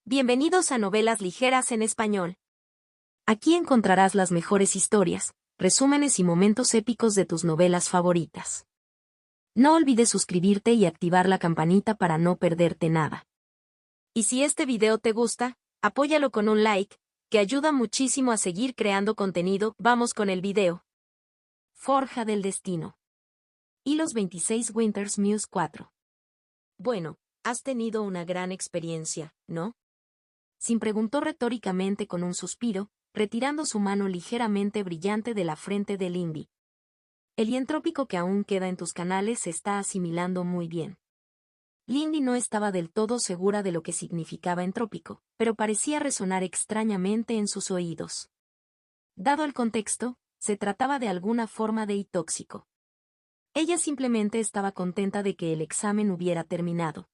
Bienvenidos a Novelas Ligeras en Español. Aquí encontrarás las mejores historias, resúmenes y momentos épicos de tus novelas favoritas. No olvides suscribirte y activar la campanita para no perderte nada. Y si este video te gusta, apóyalo con un like, que ayuda muchísimo a seguir creando contenido. Vamos con el video. Forja del Destino. Y los 26 Winters Muse 4. Bueno, has tenido una gran experiencia, ¿no? Sin preguntó retóricamente con un suspiro, retirando su mano ligeramente brillante de la frente de Lindy. El hientrópico que aún queda en tus canales se está asimilando muy bien. Lindy no estaba del todo segura de lo que significaba entrópico, pero parecía resonar extrañamente en sus oídos. Dado el contexto, se trataba de alguna forma de tóxico. Ella simplemente estaba contenta de que el examen hubiera terminado.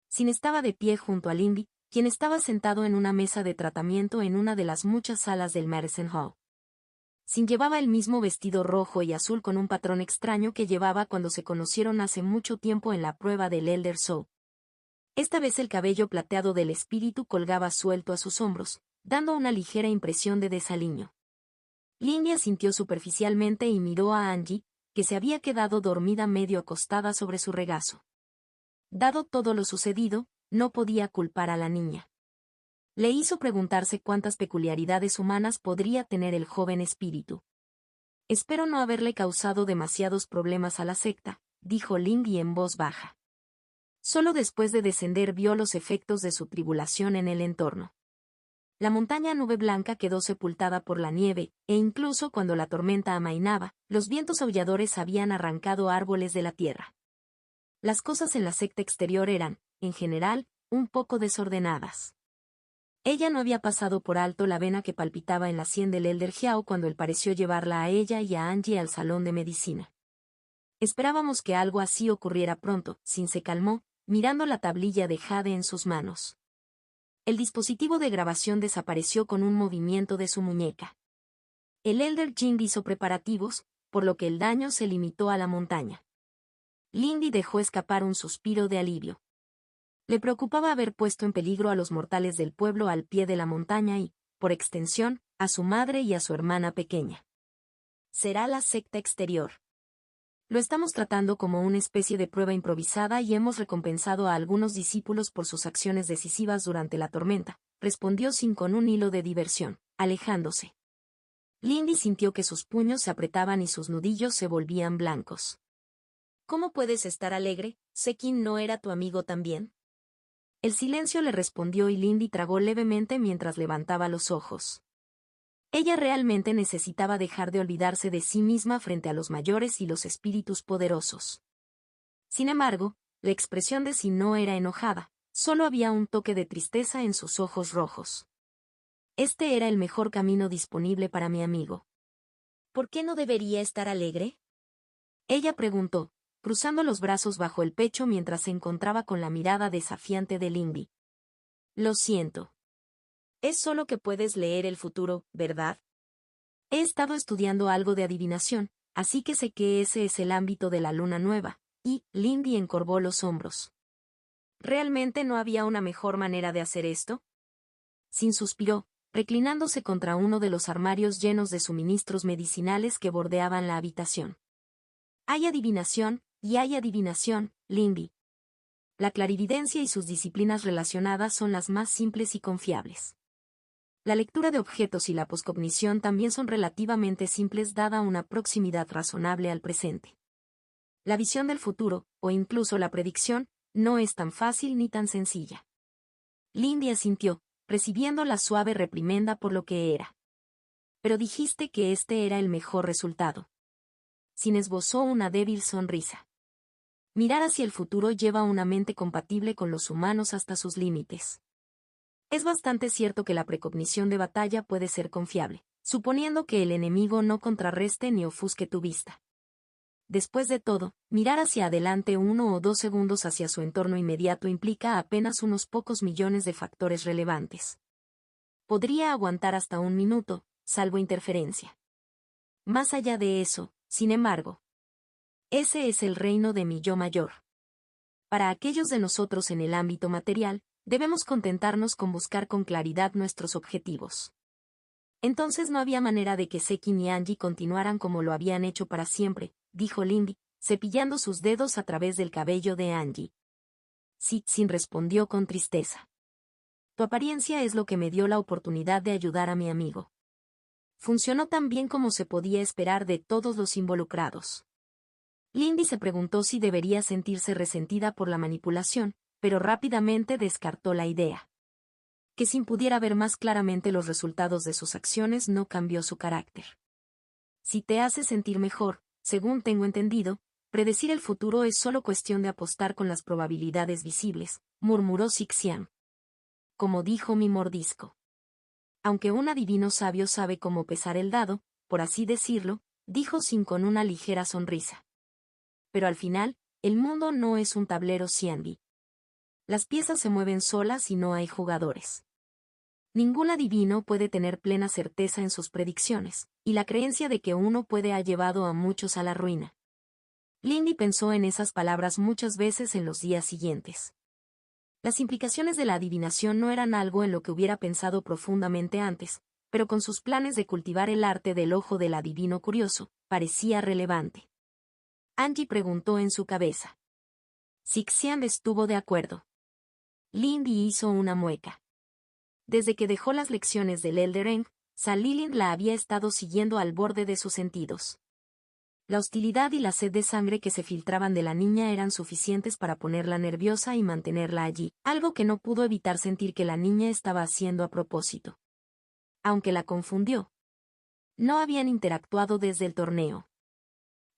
Sin estaba de pie junto a Lindy, quien estaba sentado en una mesa de tratamiento en una de las muchas salas del Madison Hall. Sin llevaba el mismo vestido rojo y azul con un patrón extraño que llevaba cuando se conocieron hace mucho tiempo en la prueba del Elder Soul. Esta vez el cabello plateado del espíritu colgaba suelto a sus hombros, dando una ligera impresión de desaliño. Lindy asintió superficialmente y miró a Angie, que se había quedado dormida medio acostada sobre su regazo. Dado todo lo sucedido, no podía culpar a la niña. Le hizo preguntarse cuántas peculiaridades humanas podría tener el joven espíritu. Espero no haberle causado demasiados problemas a la secta, dijo Lindy en voz baja. Solo después de descender vio los efectos de su tribulación en el entorno. La montaña Nube Blanca quedó sepultada por la nieve, e incluso cuando la tormenta amainaba, los vientos aulladores habían arrancado árboles de la tierra. Las cosas en la secta exterior eran, en general, un poco desordenadas. Ella no había pasado por alto la vena que palpitaba en la sien del Elder Jiao cuando él pareció llevarla a ella y a Angie al salón de medicina. Esperábamos que algo así ocurriera pronto, Sin se calmó, mirando la tablilla de jade en sus manos. El dispositivo de grabación desapareció con un movimiento de su muñeca. El Elder Jing hizo preparativos, por lo que el daño se limitó a la montaña. Lindy dejó escapar un suspiro de alivio. Le preocupaba haber puesto en peligro a los mortales del pueblo al pie de la montaña y, por extensión, a su madre y a su hermana pequeña. Será la secta exterior. Lo estamos tratando como una especie de prueba improvisada y hemos recompensado a algunos discípulos por sus acciones decisivas durante la tormenta, respondió Sin con un hilo de diversión, alejándose. Lindy sintió que sus puños se apretaban y sus nudillos se volvían blancos. ¿Cómo puedes estar alegre? ¿Sekin no era tu amigo también? El silencio le respondió y Lindy tragó levemente mientras levantaba los ojos. Ella realmente necesitaba dejar de olvidarse de sí misma frente a los mayores y los espíritus poderosos. Sin embargo, la expresión de Sin no era enojada, solo había un toque de tristeza en sus ojos rojos. Este era el mejor camino disponible para mi amigo. ¿Por qué no debería estar alegre? Ella preguntó, cruzando los brazos bajo el pecho mientras se encontraba con la mirada desafiante de Lindy. Lo siento. Es solo que puedes leer el futuro, ¿verdad? He estado estudiando algo de adivinación, así que sé que ese es el ámbito de la luna nueva, y Lindy encorvó los hombros. ¿Realmente no había una mejor manera de hacer esto? Sin suspiró, reclinándose contra uno de los armarios llenos de suministros medicinales que bordeaban la habitación. Hay adivinación, y hay adivinación, Lindy. La clarividencia y sus disciplinas relacionadas son las más simples y confiables. La lectura de objetos y la poscognición también son relativamente simples dada una proximidad razonable al presente. La visión del futuro, o incluso la predicción, no es tan fácil ni tan sencilla. Lindy asintió, recibiendo la suave reprimenda por lo que era. Pero dijiste que este era el mejor resultado. Sin esbozó una débil sonrisa. Mirar hacia el futuro lleva una mente compatible con los humanos hasta sus límites. Es bastante cierto que la precognición de batalla puede ser confiable, suponiendo que el enemigo no contrarreste ni ofusque tu vista. Después de todo, mirar hacia adelante 1 o 2 segundos hacia su entorno inmediato implica apenas unos pocos millones de factores relevantes. Podría aguantar hasta 1 minuto, salvo interferencia. Más allá de eso, sin embargo, ese es el reino de mi yo mayor. Para aquellos de nosotros en el ámbito material, Debemos contentarnos con buscar con claridad nuestros objetivos. Entonces no había manera de que Seki ni Angie continuaran como lo habían hecho para siempre, dijo Lindy, cepillando sus dedos a través del cabello de Angie. Cixin respondió con tristeza. Tu apariencia es lo que me dio la oportunidad de ayudar a mi amigo. Funcionó tan bien como se podía esperar de todos los involucrados. Lindy se preguntó si debería sentirse resentida por la manipulación, pero rápidamente descartó la idea. Que sin pudiera ver más claramente los resultados de sus acciones no cambió su carácter. Si te hace sentir mejor, según tengo entendido, predecir el futuro es solo cuestión de apostar con las probabilidades visibles, murmuró Sixian. Como dijo mi mordisco. Aunque un adivino sabio sabe cómo pesar el dado, por así decirlo, dijo Sin con una ligera sonrisa. Pero al final, el mundo no es un tablero Xianbi. Las piezas se mueven solas y no hay jugadores. Ningún adivino puede tener plena certeza en sus predicciones, y la creencia de que uno puede ha llevado a muchos a la ruina. Lindy pensó en esas palabras muchas veces en los días siguientes. Las implicaciones de la adivinación no eran algo en lo que hubiera pensado profundamente antes, pero con sus planes de cultivar el arte del ojo del adivino curioso, parecía relevante. Angie preguntó en su cabeza. Sixian estuvo de acuerdo. Lindy hizo una mueca. Desde que dejó las lecciones del Eldering, Salilin la había estado siguiendo al borde de sus sentidos. La hostilidad y la sed de sangre que se filtraban de la niña eran suficientes para ponerla nerviosa y mantenerla allí, algo que no pudo evitar sentir que la niña estaba haciendo a propósito. Aunque la confundió. No habían interactuado desde el torneo.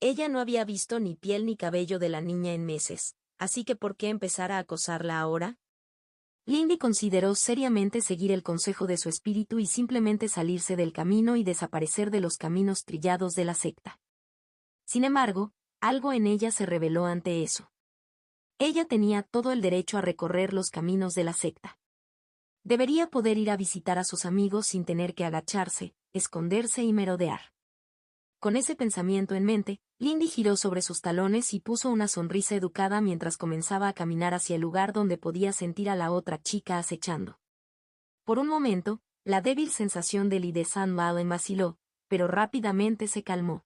Ella no había visto ni piel ni cabello de la niña en meses, así que ¿por qué empezar a acosarla ahora? Lindy consideró seriamente seguir el consejo de su espíritu y simplemente salirse del camino y desaparecer de los caminos trillados de la secta. Sin embargo, algo en ella se rebeló ante eso. Ella tenía todo el derecho a recorrer los caminos de la secta. Debería poder ir a visitar a sus amigos sin tener que agacharse, esconderse y merodear. Con ese pensamiento en mente, Lindy giró sobre sus talones y puso una sonrisa educada mientras comenzaba a caminar hacia el lugar donde podía sentir a la otra chica acechando. Por un momento, la débil sensación de Lee de San Valen vaciló, pero rápidamente se calmó.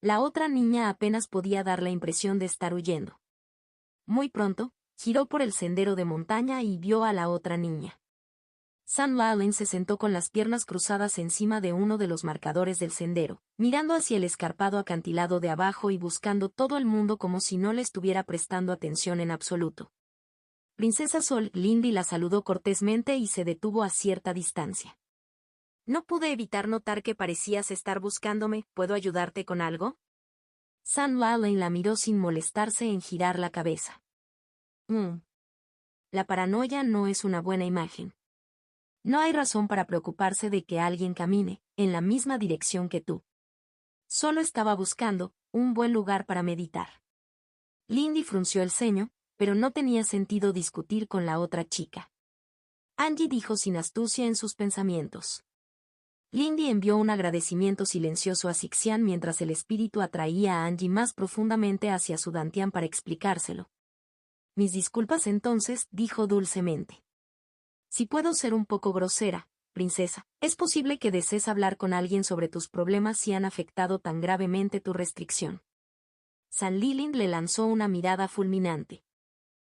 La otra niña apenas podía dar la impresión de estar huyendo. Muy pronto, giró por el sendero de montaña y vio a la otra niña. San Valen se sentó con las piernas cruzadas encima de uno de los marcadores del sendero, mirando hacia el escarpado acantilado de abajo y buscando todo el mundo como si no le estuviera prestando atención en absoluto. Princesa Sol, Lindy la saludó cortésmente y se detuvo a cierta distancia. No pude evitar notar que parecías estar buscándome, ¿puedo ayudarte con algo? San Valen la miró sin molestarse en girar la cabeza. La paranoia no es una buena imagen. No hay razón para preocuparse de que alguien camine en la misma dirección que tú. Solo estaba buscando un buen lugar para meditar. Lindy frunció el ceño, pero no tenía sentido discutir con la otra chica. Angie dijo sin astucia en sus pensamientos. Lindy envió un agradecimiento silencioso a Sixian mientras el espíritu atraía a Angie más profundamente hacia su dantián para explicárselo. Mis disculpas entonces, dijo dulcemente. Si puedo ser un poco grosera, princesa, es posible que desees hablar con alguien sobre tus problemas si han afectado tan gravemente tu restricción. San Lilin le lanzó una mirada fulminante.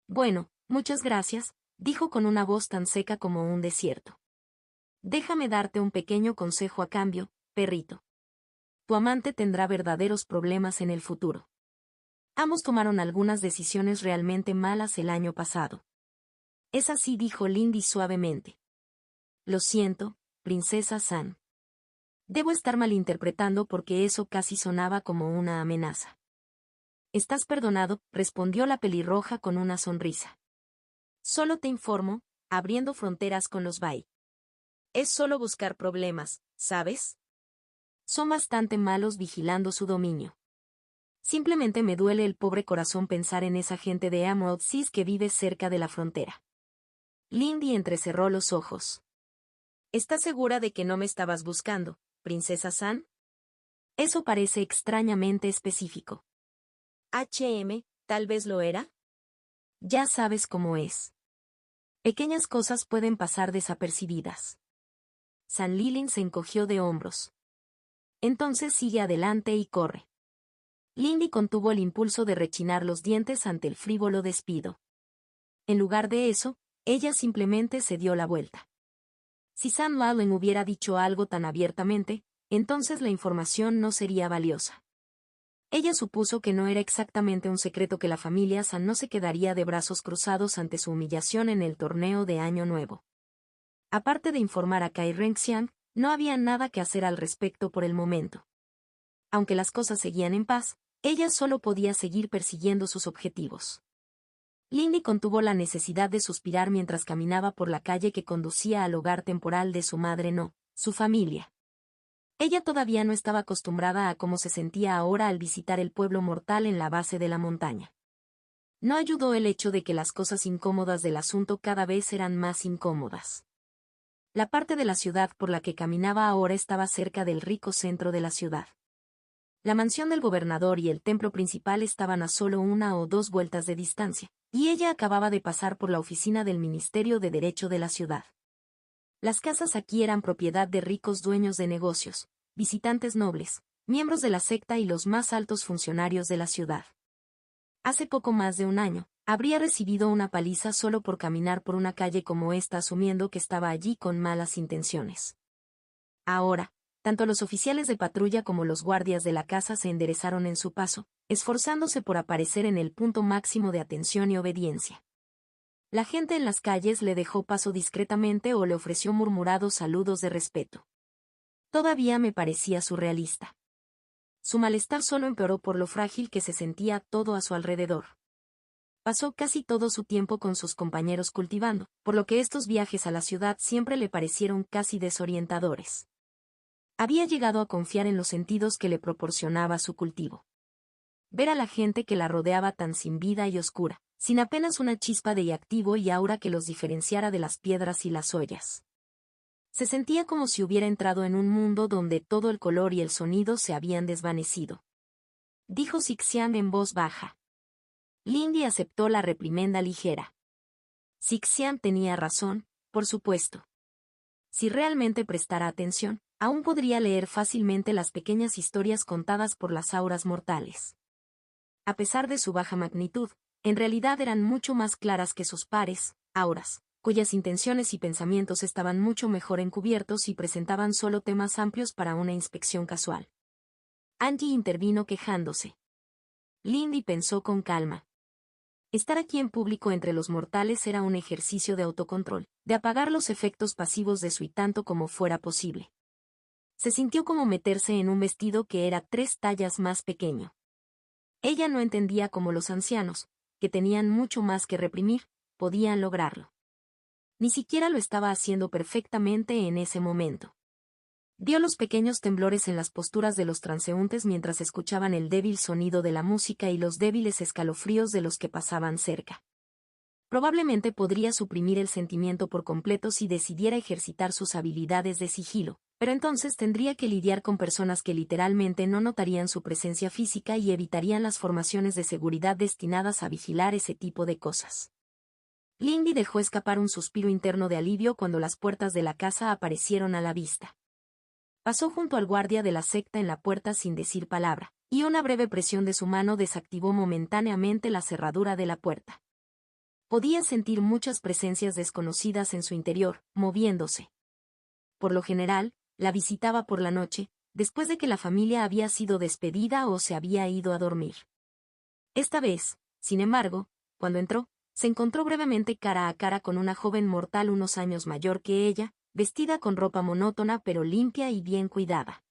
Bueno, muchas gracias, dijo con una voz tan seca como un desierto. Déjame darte un pequeño consejo a cambio, perrito. Tu amante tendrá verdaderos problemas en el futuro. Ambos tomaron algunas decisiones realmente malas el año pasado. Es así, dijo Lindy suavemente. Lo siento, princesa San. Debo estar malinterpretando porque eso casi sonaba como una amenaza. Estás perdonado, respondió la pelirroja con una sonrisa. Solo te informo, abriendo fronteras con los Bai. Es solo buscar problemas, ¿sabes? Son bastante malos vigilando su dominio. Simplemente me duele el pobre corazón pensar en esa gente de Emerald Seas que vive cerca de la frontera. Lindy entrecerró los ojos. ¿Estás segura de que no me estabas buscando, princesa San? Eso parece extrañamente específico. Tal vez lo era. Ya sabes cómo es. Pequeñas cosas pueden pasar desapercibidas. San Lilin se encogió de hombros. Entonces sigue adelante y corre. Lindy contuvo el impulso de rechinar los dientes ante el frívolo despido. En lugar de eso, ella simplemente se dio la vuelta. Si Sam Lawlen hubiera dicho algo tan abiertamente, entonces la información no sería valiosa. Ella supuso que no era exactamente un secreto que la familia San no se quedaría de brazos cruzados ante su humillación en el torneo de Año Nuevo. Aparte de informar a Kai Renxiang, no había nada que hacer al respecto por el momento. Aunque las cosas seguían en paz, ella solo podía seguir persiguiendo sus objetivos. Lindy contuvo la necesidad de suspirar mientras caminaba por la calle que conducía al hogar temporal de su madre, no, su familia. Ella todavía no estaba acostumbrada a cómo se sentía ahora al visitar el pueblo mortal en la base de la montaña. No ayudó el hecho de que las cosas incómodas del asunto cada vez eran más incómodas. La parte de la ciudad por la que caminaba ahora estaba cerca del rico centro de la ciudad. La mansión del gobernador y el templo principal estaban a solo 1 o 2 vueltas de distancia, y ella acababa de pasar por la oficina del Ministerio de Derecho de la ciudad. Las casas aquí eran propiedad de ricos dueños de negocios, visitantes nobles, miembros de la secta y los más altos funcionarios de la ciudad. Hace poco más de un año, habría recibido una paliza solo por caminar por una calle como esta asumiendo que estaba allí con malas intenciones. Ahora, tanto los oficiales de patrulla como los guardias de la casa se enderezaron en su paso, esforzándose por aparecer en el punto máximo de atención y obediencia. La gente en las calles le dejó paso discretamente o le ofreció murmurados saludos de respeto. Todavía me parecía surrealista. Su malestar solo empeoró por lo frágil que se sentía todo a su alrededor. Pasó casi todo su tiempo con sus compañeros cultivando, por lo que estos viajes a la ciudad siempre le parecieron casi desorientadores. Había llegado a confiar en los sentidos que le proporcionaba su cultivo. Ver a la gente que la rodeaba tan sin vida y oscura, sin apenas una chispa de activo y aura que los diferenciara de las piedras y las ollas. Se sentía como si hubiera entrado en un mundo donde todo el color y el sonido se habían desvanecido. Dijo Sixian en voz baja. Lindy aceptó la reprimenda ligera. Sixian tenía razón, por supuesto. Si realmente prestara atención, aún podría leer fácilmente las pequeñas historias contadas por las auras mortales. A pesar de su baja magnitud, en realidad eran mucho más claras que sus pares, auras, cuyas intenciones y pensamientos estaban mucho mejor encubiertos y presentaban solo temas amplios para una inspección casual. Angie intervino quejándose. Lindy pensó con calma. Estar aquí en público entre los mortales era un ejercicio de autocontrol, de apagar los efectos pasivos de su y tanto como fuera posible. Se sintió como meterse en un vestido que era 3 tallas más pequeño. Ella no entendía cómo los ancianos, que tenían mucho más que reprimir, podían lograrlo. Ni siquiera lo estaba haciendo perfectamente en ese momento. Vio los pequeños temblores en las posturas de los transeúntes mientras escuchaban el débil sonido de la música y los débiles escalofríos de los que pasaban cerca. Probablemente podría suprimir el sentimiento por completo si decidiera ejercitar sus habilidades de sigilo, pero entonces tendría que lidiar con personas que literalmente no notarían su presencia física y evitarían las formaciones de seguridad destinadas a vigilar ese tipo de cosas. Lindy dejó escapar un suspiro interno de alivio cuando las puertas de la casa aparecieron a la vista. Pasó junto al guardia de la secta en la puerta sin decir palabra, y una breve presión de su mano desactivó momentáneamente la cerradura de la puerta. Podía sentir muchas presencias desconocidas en su interior, moviéndose. Por lo general, la visitaba por la noche, después de que la familia había sido despedida o se había ido a dormir. Esta vez, sin embargo, cuando entró, se encontró brevemente cara a cara con una joven mortal unos años mayor que ella, vestida con ropa monótona pero limpia y bien cuidada.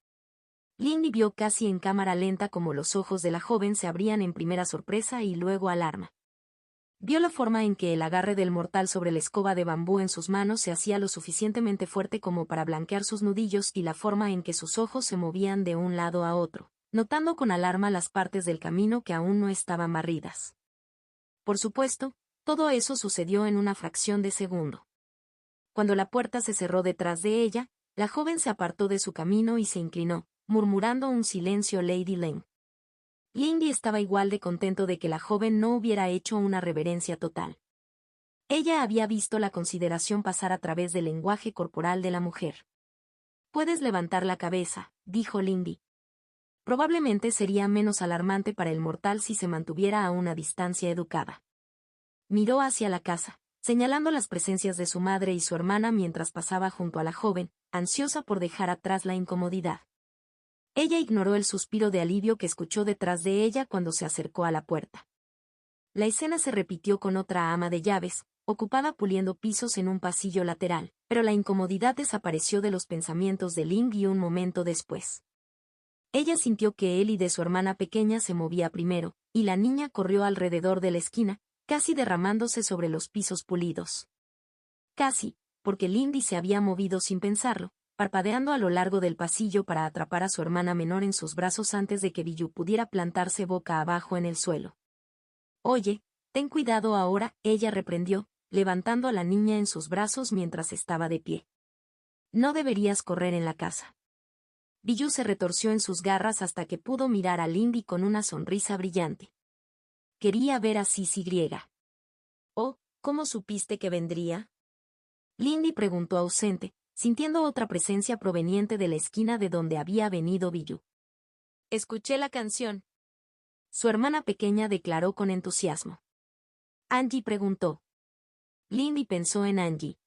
Lindy vio casi en cámara lenta cómo los ojos de la joven se abrían en primera sorpresa y luego alarma. Vio la forma en que el agarre del mortal sobre la escoba de bambú en sus manos se hacía lo suficientemente fuerte como para blanquear sus nudillos y la forma en que sus ojos se movían de un lado a otro, notando con alarma las partes del camino que aún no estaban barridas. Por supuesto, todo eso sucedió en una fracción de segundo. Cuando la puerta se cerró detrás de ella, la joven se apartó de su camino y se inclinó, murmurando un silencio Lady Lane. Lindy estaba igual de contento de que la joven no hubiera hecho una reverencia total. Ella había visto la consideración pasar a través del lenguaje corporal de la mujer. «Puedes levantar la cabeza», dijo Lindy. Probablemente sería menos alarmante para el mortal si se mantuviera a una distancia educada. Miró hacia la casa, señalando las presencias de su madre y su hermana mientras pasaba junto a la joven, ansiosa por dejar atrás la incomodidad. Ella ignoró el suspiro de alivio que escuchó detrás de ella cuando se acercó a la puerta. La escena se repitió con otra ama de llaves, ocupada puliendo pisos en un pasillo lateral, pero la incomodidad desapareció de los pensamientos de Lindy un momento después. Ella sintió que él y de su hermana pequeña se movía primero, y la niña corrió alrededor de la esquina, casi derramándose sobre los pisos pulidos. Casi, porque Lindy se había movido sin pensarlo, parpadeando a lo largo del pasillo para atrapar a su hermana menor en sus brazos antes de que Billu pudiera plantarse boca abajo en el suelo. «Oye, ten cuidado ahora», ella reprendió, levantando a la niña en sus brazos mientras estaba de pie. «No deberías correr en la casa». Billu se retorció en sus garras hasta que pudo mirar a Lindy con una sonrisa brillante. Quería ver a Sisi. «Oh, ¿cómo supiste que vendría?», Lindy preguntó ausente, sintiendo otra presencia proveniente de la esquina de donde había venido Billu. «Escuché la canción», su hermana pequeña declaró con entusiasmo. Angie preguntó. Lindy pensó en Angie.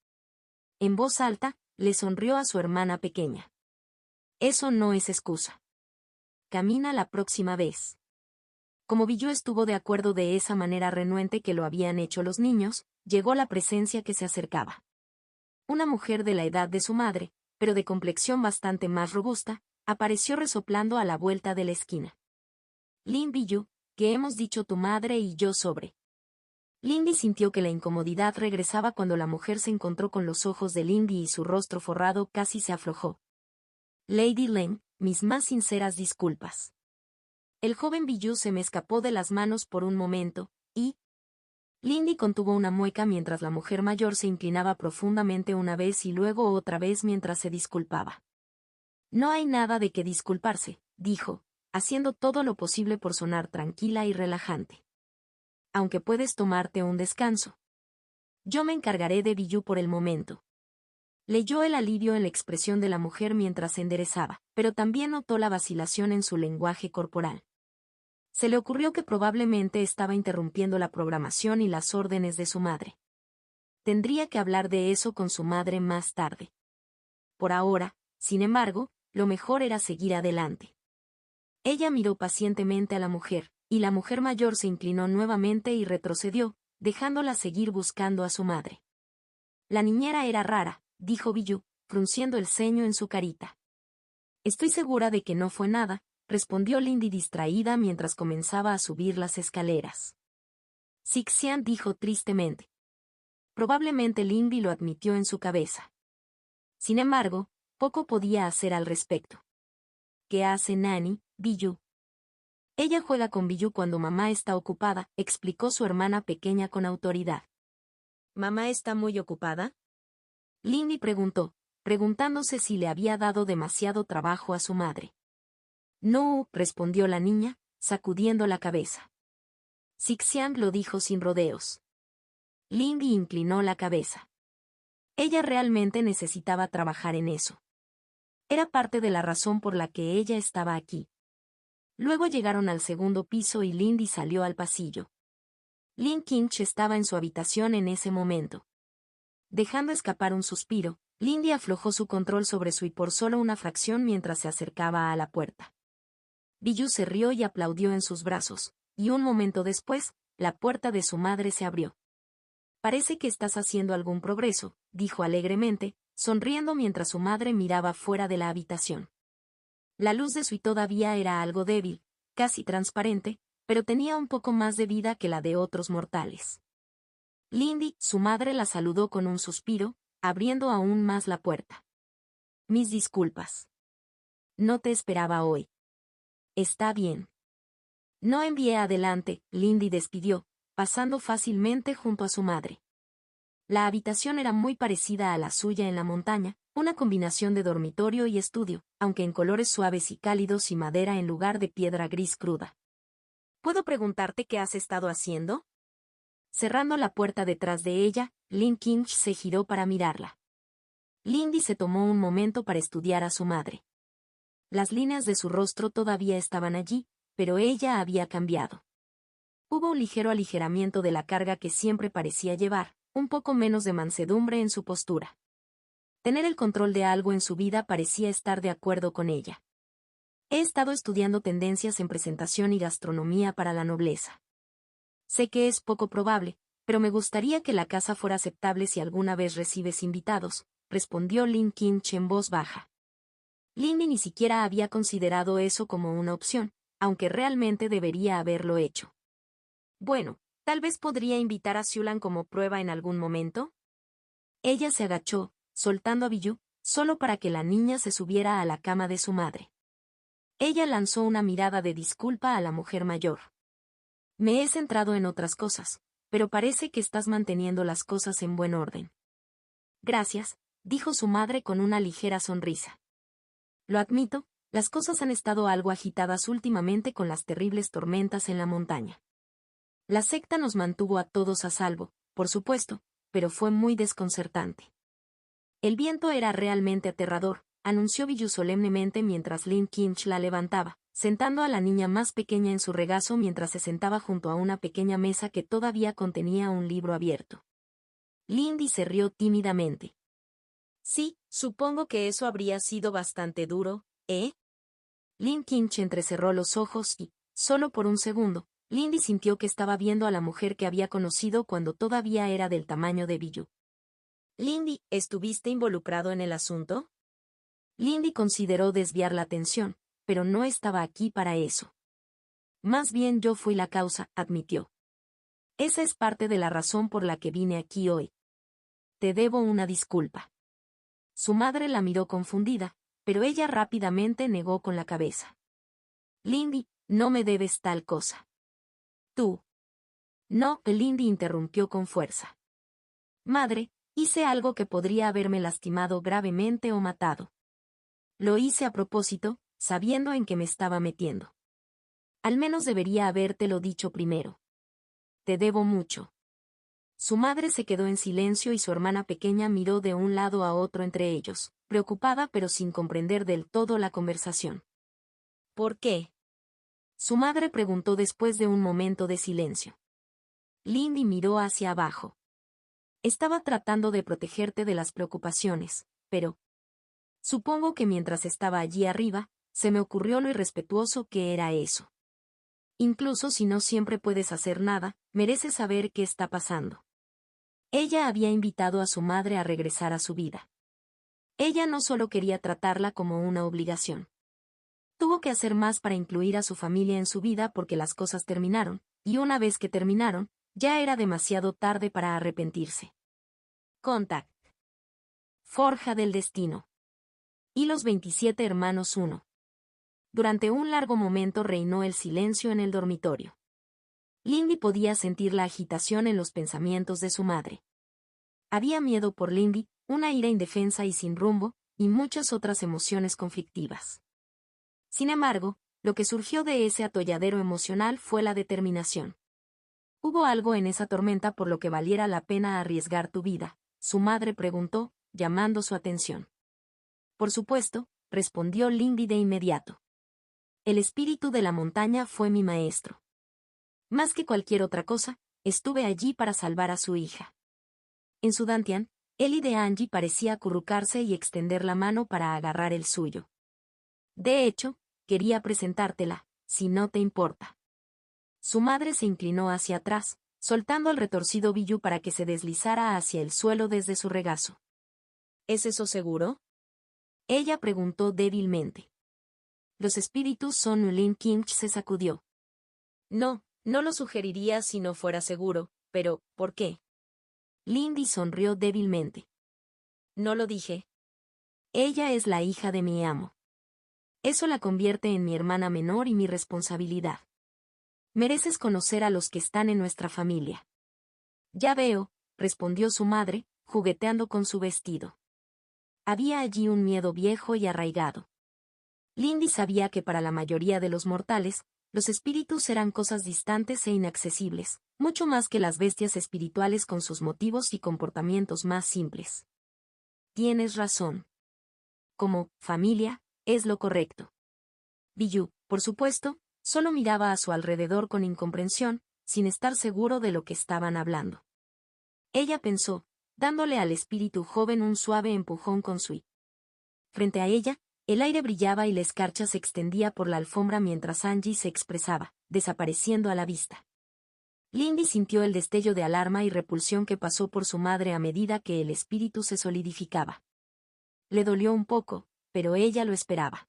En voz alta, le sonrió a su hermana pequeña. «Eso no es excusa. Camina la próxima vez». Como Billu estuvo de acuerdo de esa manera renuente que lo habían hecho los niños, llegó la presencia que se acercaba. Una mujer de la edad de su madre, pero de complexión bastante más robusta, apareció resoplando a la vuelta de la esquina. «Lin Billu, ¿qué hemos dicho tu madre y yo sobre?». Lindy sintió que la incomodidad regresaba cuando la mujer se encontró con los ojos de Lindy y su rostro forrado casi se aflojó. «Lady Lane, mis más sinceras disculpas». El joven Billu se me escapó de las manos por un momento, y... Lindy contuvo una mueca mientras la mujer mayor se inclinaba profundamente una vez y luego otra vez mientras se disculpaba. «No hay nada de qué disculparse», dijo, haciendo todo lo posible por sonar tranquila y relajante. «Aunque puedes tomarte un descanso. Yo me encargaré de Billu por el momento». Leyó el alivio en la expresión de la mujer mientras se enderezaba, pero también notó la vacilación en su lenguaje corporal. Se le ocurrió que probablemente estaba interrumpiendo la programación y las órdenes de su madre. Tendría que hablar de eso con su madre más tarde. Por ahora, sin embargo, lo mejor era seguir adelante. Ella miró pacientemente a la mujer, y la mujer mayor se inclinó nuevamente y retrocedió, dejándola seguir buscando a su madre. «La niñera era rara», dijo Billu, frunciendo el ceño en su carita. «Estoy segura de que no fue nada», respondió Lindy distraída mientras comenzaba a subir las escaleras. Sixian dijo tristemente. Probablemente Lindy lo admitió en su cabeza. Sin embargo, poco podía hacer al respecto. «¿Qué hace Nani, Billu?». «Ella juega con Billu cuando mamá está ocupada», explicó su hermana pequeña con autoridad. «¿Mamá está muy ocupada?», Lindy preguntó, preguntándose si le había dado demasiado trabajo a su madre. «No», respondió la niña, sacudiendo la cabeza. Sixian lo dijo sin rodeos. Lindy inclinó la cabeza. Ella realmente necesitaba trabajar en eso. Era parte de la razón por la que ella estaba aquí. Luego llegaron al segundo piso y Lindy salió al pasillo. Lin Kinch estaba en su habitación en ese momento. Dejando escapar un suspiro, Lindy aflojó su control sobre su y por solo una fracción mientras se acercaba a la puerta. Billu se rió y aplaudió en sus brazos, y un momento después, la puerta de su madre se abrió. «Parece que estás haciendo algún progreso», dijo alegremente, sonriendo mientras su madre miraba fuera de la habitación. La luz de su y todavía era algo débil, casi transparente, pero tenía un poco más de vida que la de otros mortales. Lindy, su madre la saludó con un suspiro, abriendo aún más la puerta. «Mis disculpas. No te esperaba hoy». «Está bien». «No envié adelante», Lindy despidió, pasando fácilmente junto a su madre. La habitación era muy parecida a la suya en la montaña, una combinación de dormitorio y estudio, aunque en colores suaves y cálidos y madera en lugar de piedra gris cruda. «¿Puedo preguntarte qué has estado haciendo?». Cerrando la puerta detrás de ella, Lynn Kinch se giró para mirarla. Lindy se tomó un momento para estudiar a su madre. Las líneas de su rostro todavía estaban allí, pero ella había cambiado. Hubo un ligero aligeramiento de la carga que siempre parecía llevar, un poco menos de mansedumbre en su postura. Tener el control de algo en su vida parecía estar de acuerdo con ella. He estado estudiando tendencias en presentación y gastronomía para la nobleza. Sé que es poco probable, pero me gustaría que la casa fuera aceptable si alguna vez recibes invitados, respondió Lynn Kinch en voz baja. Lindy ni siquiera había considerado eso como una opción, aunque realmente debería haberlo hecho. Bueno, tal vez podría invitar a Siulan como prueba en algún momento. Ella se agachó, soltando a Billu, solo para que la niña se subiera a la cama de su madre. Ella lanzó una mirada de disculpa a la mujer mayor. Me he centrado en otras cosas, pero parece que estás manteniendo las cosas en buen orden. Gracias, dijo su madre con una ligera sonrisa. Lo admito, las cosas han estado algo agitadas últimamente con las terribles tormentas en la montaña. La secta nos mantuvo a todos a salvo, por supuesto, pero fue muy desconcertante. El viento era realmente aterrador, anunció Billu solemnemente mientras Lynn Kinch la levantaba, sentando a la niña más pequeña en su regazo mientras se sentaba junto a una pequeña mesa que todavía contenía un libro abierto. Lindy se rió tímidamente. Sí, supongo que eso habría sido bastante duro, ¿eh? Lynn Kinch entrecerró los ojos y, solo por un segundo, Lindy sintió que estaba viendo a la mujer que había conocido cuando todavía era del tamaño de Billu. Lindy, ¿estuviste involucrado en el asunto? Lindy consideró desviar la atención, pero no estaba aquí para eso. Más bien yo fui la causa, admitió. Esa es parte de la razón por la que vine aquí hoy. Te debo una disculpa. Su madre la miró confundida, pero ella rápidamente negó con la cabeza. Lindy, no me debes tal cosa. Tú. No, Lindy interrumpió con fuerza. Madre, hice algo que podría haberme lastimado gravemente o matado. Lo hice a propósito, sabiendo en qué me estaba metiendo. Al menos debería habértelo dicho primero. Te debo mucho. Su madre se quedó en silencio y su hermana pequeña miró de un lado a otro entre ellos, preocupada pero sin comprender del todo la conversación. ¿Por qué? Su madre preguntó después de un momento de silencio. Lindy miró hacia abajo. Estaba tratando de protegerte de las preocupaciones, pero... Supongo que mientras estaba allí arriba, se me ocurrió lo irrespetuoso que era eso. Incluso si no siempre puedes hacer nada, mereces saber qué está pasando. Ella había invitado a su madre a regresar a su vida. Ella no solo quería tratarla como una obligación. Tuvo que hacer más para incluir a su familia en su vida porque las cosas terminaron, y una vez que terminaron, ya era demasiado tarde para arrepentirse. Contact. Forja del destino. Y los 27 hermanos 1. Durante un largo momento reinó el silencio en el dormitorio. Lindy podía sentir la agitación en los pensamientos de su madre. Había miedo por Lindy, una ira indefensa y sin rumbo, y muchas otras emociones conflictivas. Sin embargo, lo que surgió de ese atolladero emocional fue la determinación. ¿Hubo algo en esa tormenta por lo que valiera la pena arriesgar tu vida?, su madre preguntó, llamando su atención. Por supuesto, respondió Lindy de inmediato. El espíritu de la montaña fue mi maestro. Más que cualquier otra cosa, estuve allí para salvar a su hija. En su dantian, Ellie de Angie parecía acurrucarse y extender la mano para agarrar el suyo. De hecho, quería presentártela, si no te importa. Su madre se inclinó hacia atrás, soltando al retorcido Billu para que se deslizara hacia el suelo desde su regazo. ¿Es eso seguro? Ella preguntó débilmente. Los espíritus son... Lynn Kinch se sacudió. No, no lo sugeriría si no fuera seguro, pero, ¿por qué? Lindy sonrió débilmente. No lo dije. Ella es la hija de mi amo. Eso la convierte en mi hermana menor y mi responsabilidad. Mereces conocer a los que están en nuestra familia. Ya veo, respondió su madre, jugueteando con su vestido. Había allí un miedo viejo y arraigado. Lindy sabía que para la mayoría de los mortales, Los espíritus eran cosas distantes e inaccesibles, mucho más que las bestias espirituales con sus motivos y comportamientos más simples. Tienes razón. Como familia, es lo correcto. Biyu, por supuesto, solo miraba a su alrededor con incomprensión, sin estar seguro de lo que estaban hablando. Ella pensó, dándole al espíritu joven un suave empujón con su. Frente a ella, el aire brillaba y la escarcha se extendía por la alfombra mientras Angie se expresaba, desapareciendo a la vista. Lindy sintió el destello de alarma y repulsión que pasó por su madre a medida que el espíritu se solidificaba. Le dolió un poco, pero ella lo esperaba.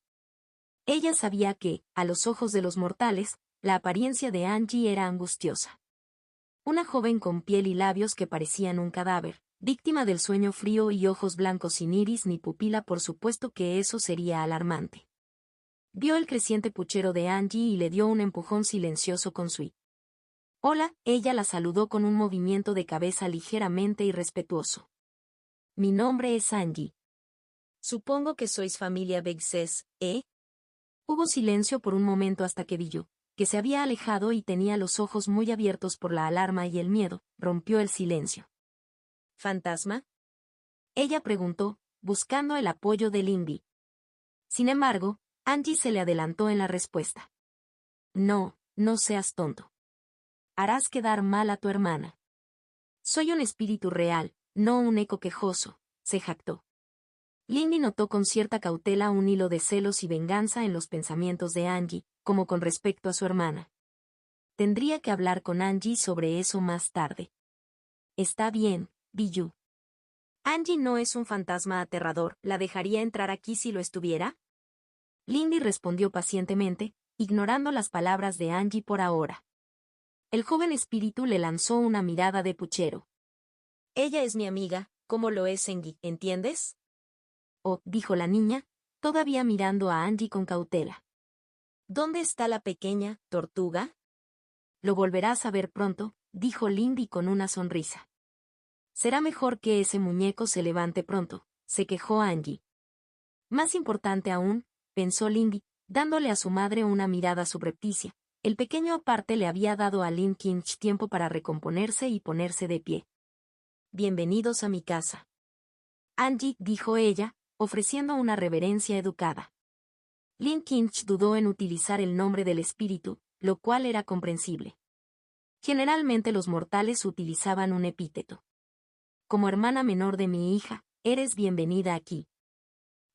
Ella sabía que, a los ojos de los mortales, la apariencia de Angie era angustiosa. Una joven con piel y labios que parecían un cadáver, víctima del sueño frío y ojos blancos sin iris ni pupila, por supuesto que eso sería alarmante. Vio el creciente puchero de Angie y le dio un empujón silencioso con su. Hola, ella la saludó con un movimiento de cabeza ligeramente irrespetuoso. Mi nombre es Angie. Supongo que sois familia Begses, ¿eh? Hubo silencio por un momento hasta que Biyu, que se había alejado y tenía los ojos muy abiertos por la alarma y el miedo, rompió el silencio. ¿Fantasma? Ella preguntó, buscando el apoyo de Lindy. Sin embargo, Angie se le adelantó en la respuesta. No, no seas tonto. Harás quedar mal a tu hermana. Soy un espíritu real, no un eco quejoso, se jactó. Lindy notó con cierta cautela un hilo de celos y venganza en los pensamientos de Angie, como con respecto a su hermana. Tendría que hablar con Angie sobre eso más tarde. Está bien, Biyu. Angie no es un fantasma aterrador, ¿la dejaría entrar aquí si lo estuviera? Lindy respondió pacientemente, ignorando las palabras de Angie por ahora. El joven espíritu le lanzó una mirada de puchero. Ella es mi amiga, como lo es Engi, ¿entiendes? Oh, dijo la niña, todavía mirando a Angie con cautela. ¿Dónde está la pequeña tortuga? Lo volverás a ver pronto, dijo Lindy con una sonrisa. Será mejor que ese muñeco se levante pronto, se quejó Angie. Más importante aún, pensó Lindy, dándole a su madre una mirada subrepticia. El pequeño aparte le había dado a Lin Kinch tiempo para recomponerse y ponerse de pie. Bienvenidos a mi casa. Angie, dijo ella, ofreciendo una reverencia educada. Lin Kinch dudó en utilizar el nombre del espíritu, lo cual era comprensible. Generalmente los mortales utilizaban un epíteto. Como hermana menor de mi hija, eres bienvenida aquí.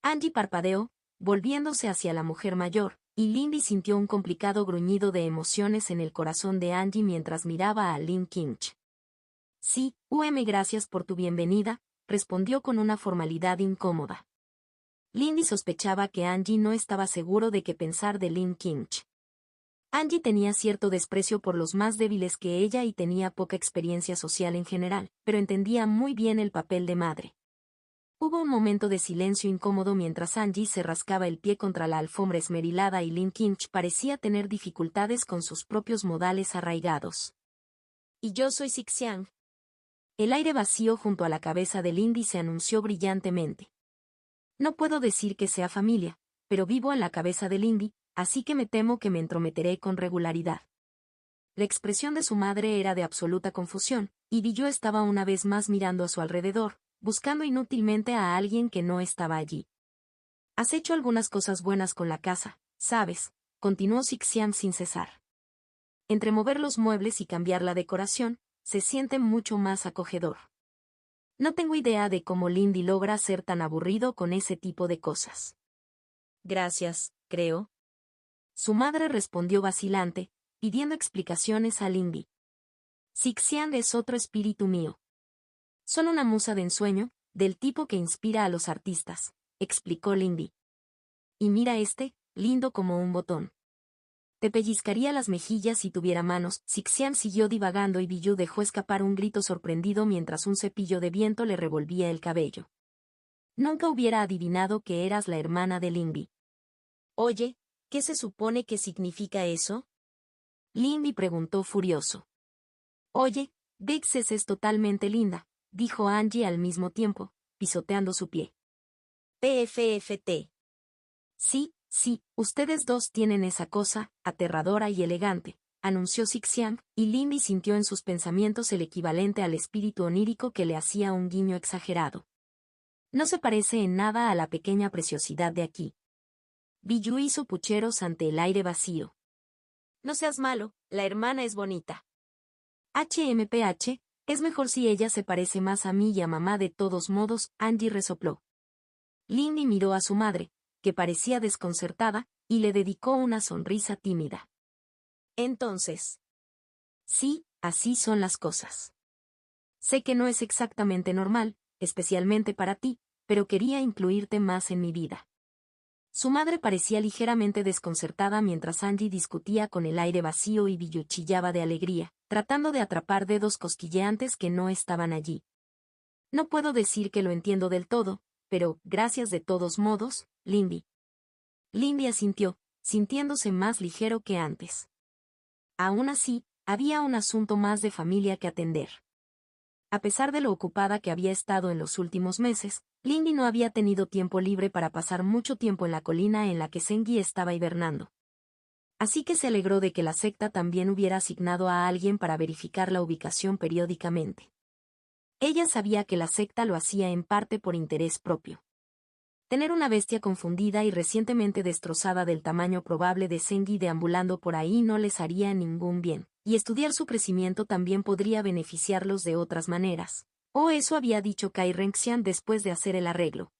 Angie parpadeó, volviéndose hacia la mujer mayor, y Lindy sintió un complicado gruñido de emociones en el corazón de Angie mientras miraba a Lin Kinch. Sí, gracias por tu bienvenida, respondió con una formalidad incómoda. Lindy sospechaba que Angie no estaba seguro de qué pensar de Lin Kinch. Angie tenía cierto desprecio por los más débiles que ella y tenía poca experiencia social en general, pero entendía muy bien el papel de madre. Hubo un momento de silencio incómodo mientras Angie se rascaba el pie contra la alfombra esmerilada y Lin Kinch parecía tener dificultades con sus propios modales arraigados. Y yo soy Sixiang. El aire vacío junto a la cabeza de Lindy se anunció brillantemente. No puedo decir que sea familia, pero vivo en la cabeza de Lindy, así que me temo que me entrometeré con regularidad. La expresión de su madre era de absoluta confusión, y Biyu estaba una vez más mirando a su alrededor, buscando inútilmente a alguien que no estaba allí. Has hecho algunas cosas buenas con la casa, ¿sabes? Continuó Sixiang sin cesar. Entre mover los muebles y cambiar la decoración, se siente mucho más acogedor. No tengo idea de cómo Lindy logra ser tan aburrido con ese tipo de cosas. Gracias, creo. Su madre respondió vacilante, pidiendo explicaciones a Lindy. Sixiang es otro espíritu mío. Son una musa de ensueño, del tipo que inspira a los artistas, explicó Lindy. Y mira lindo como un botón. Te pellizcaría las mejillas si tuviera manos. Sixiang siguió divagando y Biyu dejó escapar un grito sorprendido mientras un cepillo de viento le revolvía el cabello. Nunca hubiera adivinado que eras la hermana de Lindy. Oye, ¿qué se supone que significa eso? Lindy preguntó furioso. Oye, Vexes es totalmente linda, dijo Angie al mismo tiempo, pisoteando su pie. PFFT. Sí, Sí, ustedes dos tienen esa cosa, aterradora y elegante, anunció Sixiang, y Lindy sintió en sus pensamientos el equivalente al espíritu onírico que le hacía un guiño exagerado. No se parece en nada a la pequeña preciosidad de aquí. Biyu hizo pucheros ante el aire vacío. No seas malo, la hermana es bonita. HMPH, es mejor si ella se parece más a mí y a mamá de todos modos, Angie resopló. Lindy miró a su madre, que parecía desconcertada, y le dedicó una sonrisa tímida. Entonces. Sí, así son las cosas. Sé que no es exactamente normal, especialmente para ti, pero quería incluirte más en mi vida. Su madre parecía ligeramente desconcertada mientras Angie discutía con el aire vacío y Biyu chillaba de alegría, tratando de atrapar dedos cosquilleantes que no estaban allí. No puedo decir que lo entiendo del todo, pero, gracias de todos modos, Lindy. Lindy asintió, sintiéndose más ligero que antes. Aún así, había un asunto más de familia que atender. A pesar de lo ocupada que había estado en los últimos meses, Lindy no había tenido tiempo libre para pasar mucho tiempo en la colina en la que Sengi estaba hibernando. Así que se alegró de que la secta también hubiera asignado a alguien para verificar la ubicación periódicamente. Ella sabía que la secta lo hacía en parte por interés propio. Tener una bestia confundida y recientemente destrozada del tamaño probable de Sengi deambulando por ahí no les haría ningún bien, y estudiar su crecimiento también podría beneficiarlos de otras maneras. O eso había dicho Kai Renxian después de hacer el arreglo.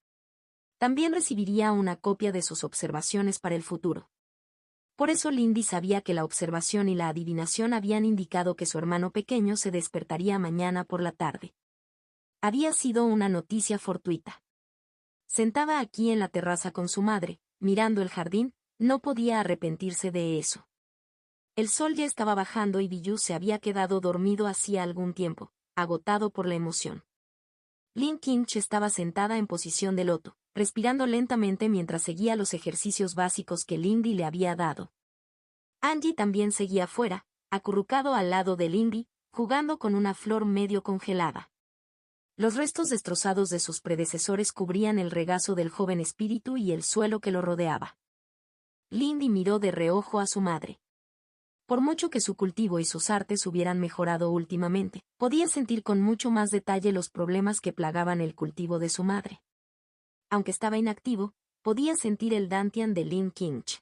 También recibiría una copia de sus observaciones para el futuro. Por eso Lindy sabía que la observación y la adivinación habían indicado que su hermano pequeño se despertaría mañana por la tarde. Había sido una noticia fortuita. Sentada aquí en la terraza con su madre, mirando el jardín, no podía arrepentirse de eso. El sol ya estaba bajando y Biyu se había quedado dormido hacía algún tiempo, agotado por la emoción. Lin Qingche estaba sentada en posición de loto, respirando lentamente mientras seguía los ejercicios básicos que Lindy le había dado. Angie también seguía fuera, acurrucado al lado de Lindy, jugando con una flor medio congelada. Los restos destrozados de sus predecesores cubrían el regazo del joven espíritu y el suelo que lo rodeaba. Lindy miró de reojo a su madre. Por mucho que su cultivo y sus artes hubieran mejorado últimamente, podía sentir con mucho más detalle los problemas que plagaban el cultivo de su madre. Aunque estaba inactivo, podía sentir el dantian de Lin Qingche.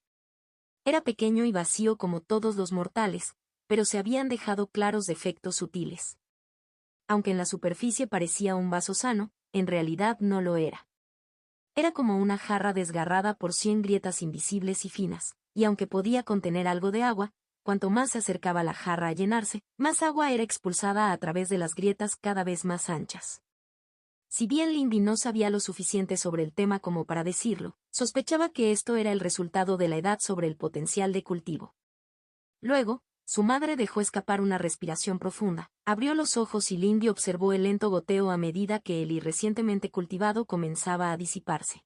Era pequeño y vacío como todos los mortales, pero se habían dejado claros defectos sutiles. Aunque en la superficie parecía un vaso sano, en realidad no lo era. Era como una jarra desgarrada por 100 grietas invisibles y finas, y aunque podía contener algo de agua, cuanto más se acercaba la jarra a llenarse, más agua era expulsada a través de las grietas cada vez más anchas. Si bien Lindy no sabía lo suficiente sobre el tema como para decirlo, sospechaba que esto era el resultado de la edad sobre el potencial de cultivo. Luego, su madre dejó escapar una respiración profunda, abrió los ojos y Lindy observó el lento goteo a medida que el recientemente cultivado comenzaba a disiparse.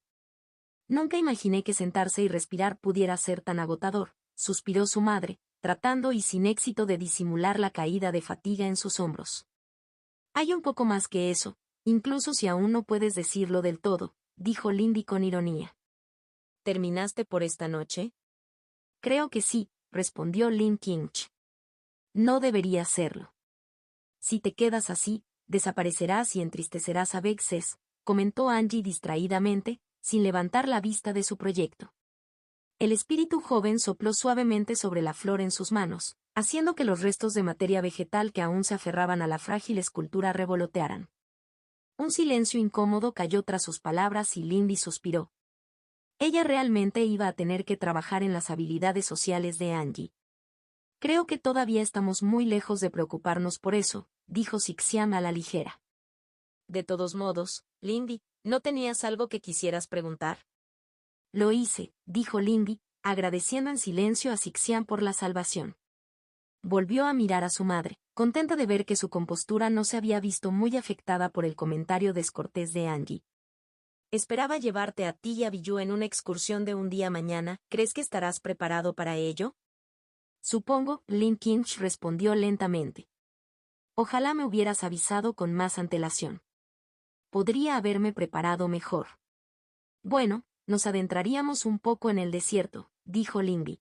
Nunca imaginé que sentarse y respirar pudiera ser tan agotador, suspiró su madre, tratando y sin éxito de disimular la caída de fatiga en sus hombros. Hay un poco más que eso, incluso si aún no puedes decirlo del todo, dijo Lindy con ironía. ¿Terminaste por esta noche? Creo que sí, respondió Lin Qingche. No debería hacerlo. Si te quedas así, desaparecerás y entristecerás a Vexes, comentó Angie distraídamente, sin levantar la vista de su proyecto. El espíritu joven sopló suavemente sobre la flor en sus manos, haciendo que los restos de materia vegetal que aún se aferraban a la frágil escultura revolotearan. Un silencio incómodo cayó tras sus palabras y Lindy suspiró. Ella realmente iba a tener que trabajar en las habilidades sociales de Angie. Creo que todavía estamos muy lejos de preocuparnos por eso, dijo Sixian a la ligera. De todos modos, Lindy, ¿no tenías algo que quisieras preguntar? Lo hice, dijo Lindy, agradeciendo en silencio a Sixian por la salvación. Volvió a mirar a su madre, contenta de ver que su compostura no se había visto muy afectada por el comentario descortés de Angie. Esperaba llevarte a ti y a Biyu en una excursión de un día mañana, ¿crees que estarás preparado para ello? Supongo, Lin Qingche respondió lentamente. Ojalá me hubieras avisado con más antelación. Podría haberme preparado mejor. Bueno, nos adentraríamos un poco en el desierto, dijo Lindy.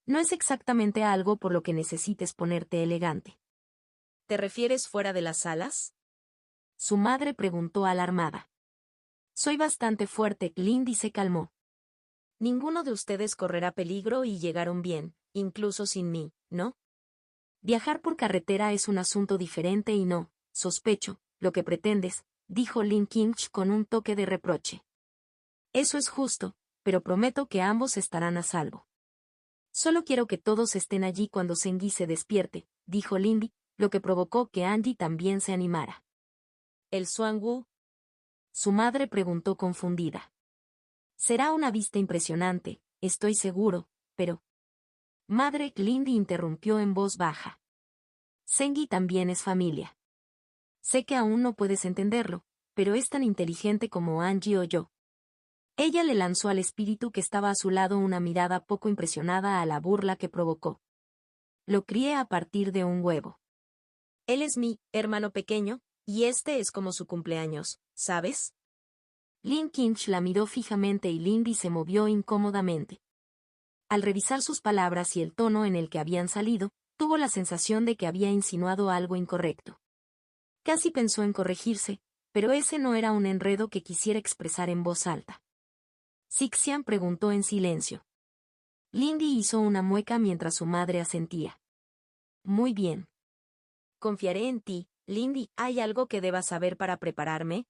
No es exactamente algo por lo que necesites ponerte elegante. ¿Te refieres fuera de las salas? Su madre preguntó alarmada. Soy bastante fuerte, Lindy se calmó. Ninguno de ustedes correrá peligro y llegaron bien, incluso sin mí, ¿no? Viajar por carretera es un asunto diferente y no, sospecho, lo que pretendes, dijo Lin Kinch con un toque de reproche. Eso es justo, pero prometo que ambos estarán a salvo. Solo quiero que todos estén allí cuando Sengi se despierte, dijo Lindy, lo que provocó que Angie también se animara. ¿El Xuanwu? Su madre preguntó confundida. Será una vista impresionante, estoy seguro, pero... Madre, Lindy interrumpió en voz baja. Sengi también es familia. Sé que aún no puedes entenderlo, pero es tan inteligente como Angie o yo. Ella le lanzó al espíritu que estaba a su lado una mirada poco impresionada a la burla que provocó. Lo crié a partir de un huevo. Él es mi hermano pequeño, y este es como su cumpleaños, ¿sabes? Lin Kinch la miró fijamente y Lindy se movió incómodamente. Al revisar sus palabras y el tono en el que habían salido, tuvo la sensación de que había insinuado algo incorrecto. Casi pensó en corregirse, pero ese no era un enredo que quisiera expresar en voz alta. Sixian preguntó en silencio. Lindy hizo una mueca mientras su madre asentía. Muy bien. Confiaré en ti, Lindy. ¿Hay algo que deba saber para prepararme?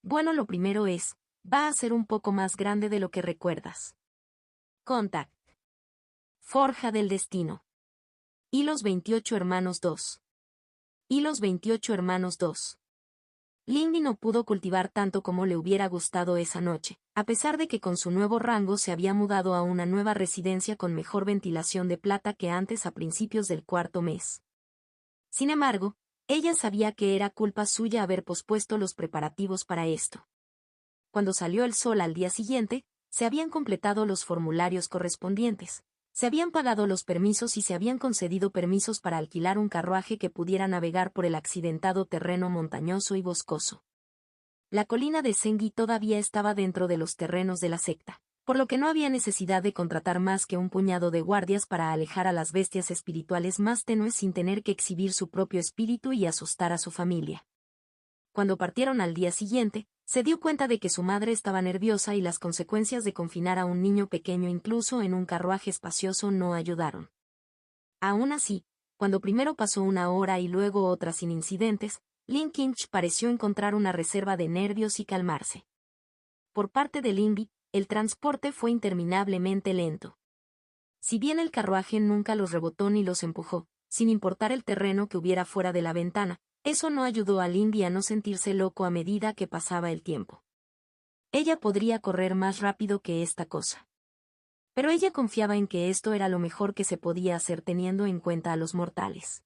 Bueno, lo primero es, va a ser un poco más grande de lo que recuerdas. Contact. Forja del destino. Y los 28 hermanos 2. Y los 28 hermanos 2. Lindy no pudo cultivar tanto como le hubiera gustado esa noche, a pesar de que con su nuevo rango se había mudado a una nueva residencia con mejor ventilación de plata que antes a principios del cuarto mes. Sin embargo, ella sabía que era culpa suya haber pospuesto los preparativos para esto. Cuando salió el sol al día siguiente, se habían completado los formularios correspondientes. Se habían pagado los permisos y se habían concedido permisos para alquilar un carruaje que pudiera navegar por el accidentado terreno montañoso y boscoso. La colina de Sengi todavía estaba dentro de los terrenos de la secta, por lo que no había necesidad de contratar más que un puñado de guardias para alejar a las bestias espirituales más tenues sin tener que exhibir su propio espíritu y asustar a su familia. Cuando partieron al día siguiente, se dio cuenta de que su madre estaba nerviosa y las consecuencias de confinar a un niño pequeño incluso en un carruaje espacioso no ayudaron. Aún así, cuando primero pasó una hora y luego otra sin incidentes, Lin Kinch pareció encontrar una reserva de nervios y calmarse. Por parte de Lindy, el transporte fue interminablemente lento. Si bien el carruaje nunca los rebotó ni los empujó, sin importar el terreno que hubiera fuera de la ventana, eso no ayudó a Lindy a no sentirse loco a medida que pasaba el tiempo. Ella podría correr más rápido que esta cosa. Pero ella confiaba en que esto era lo mejor que se podía hacer teniendo en cuenta a los mortales.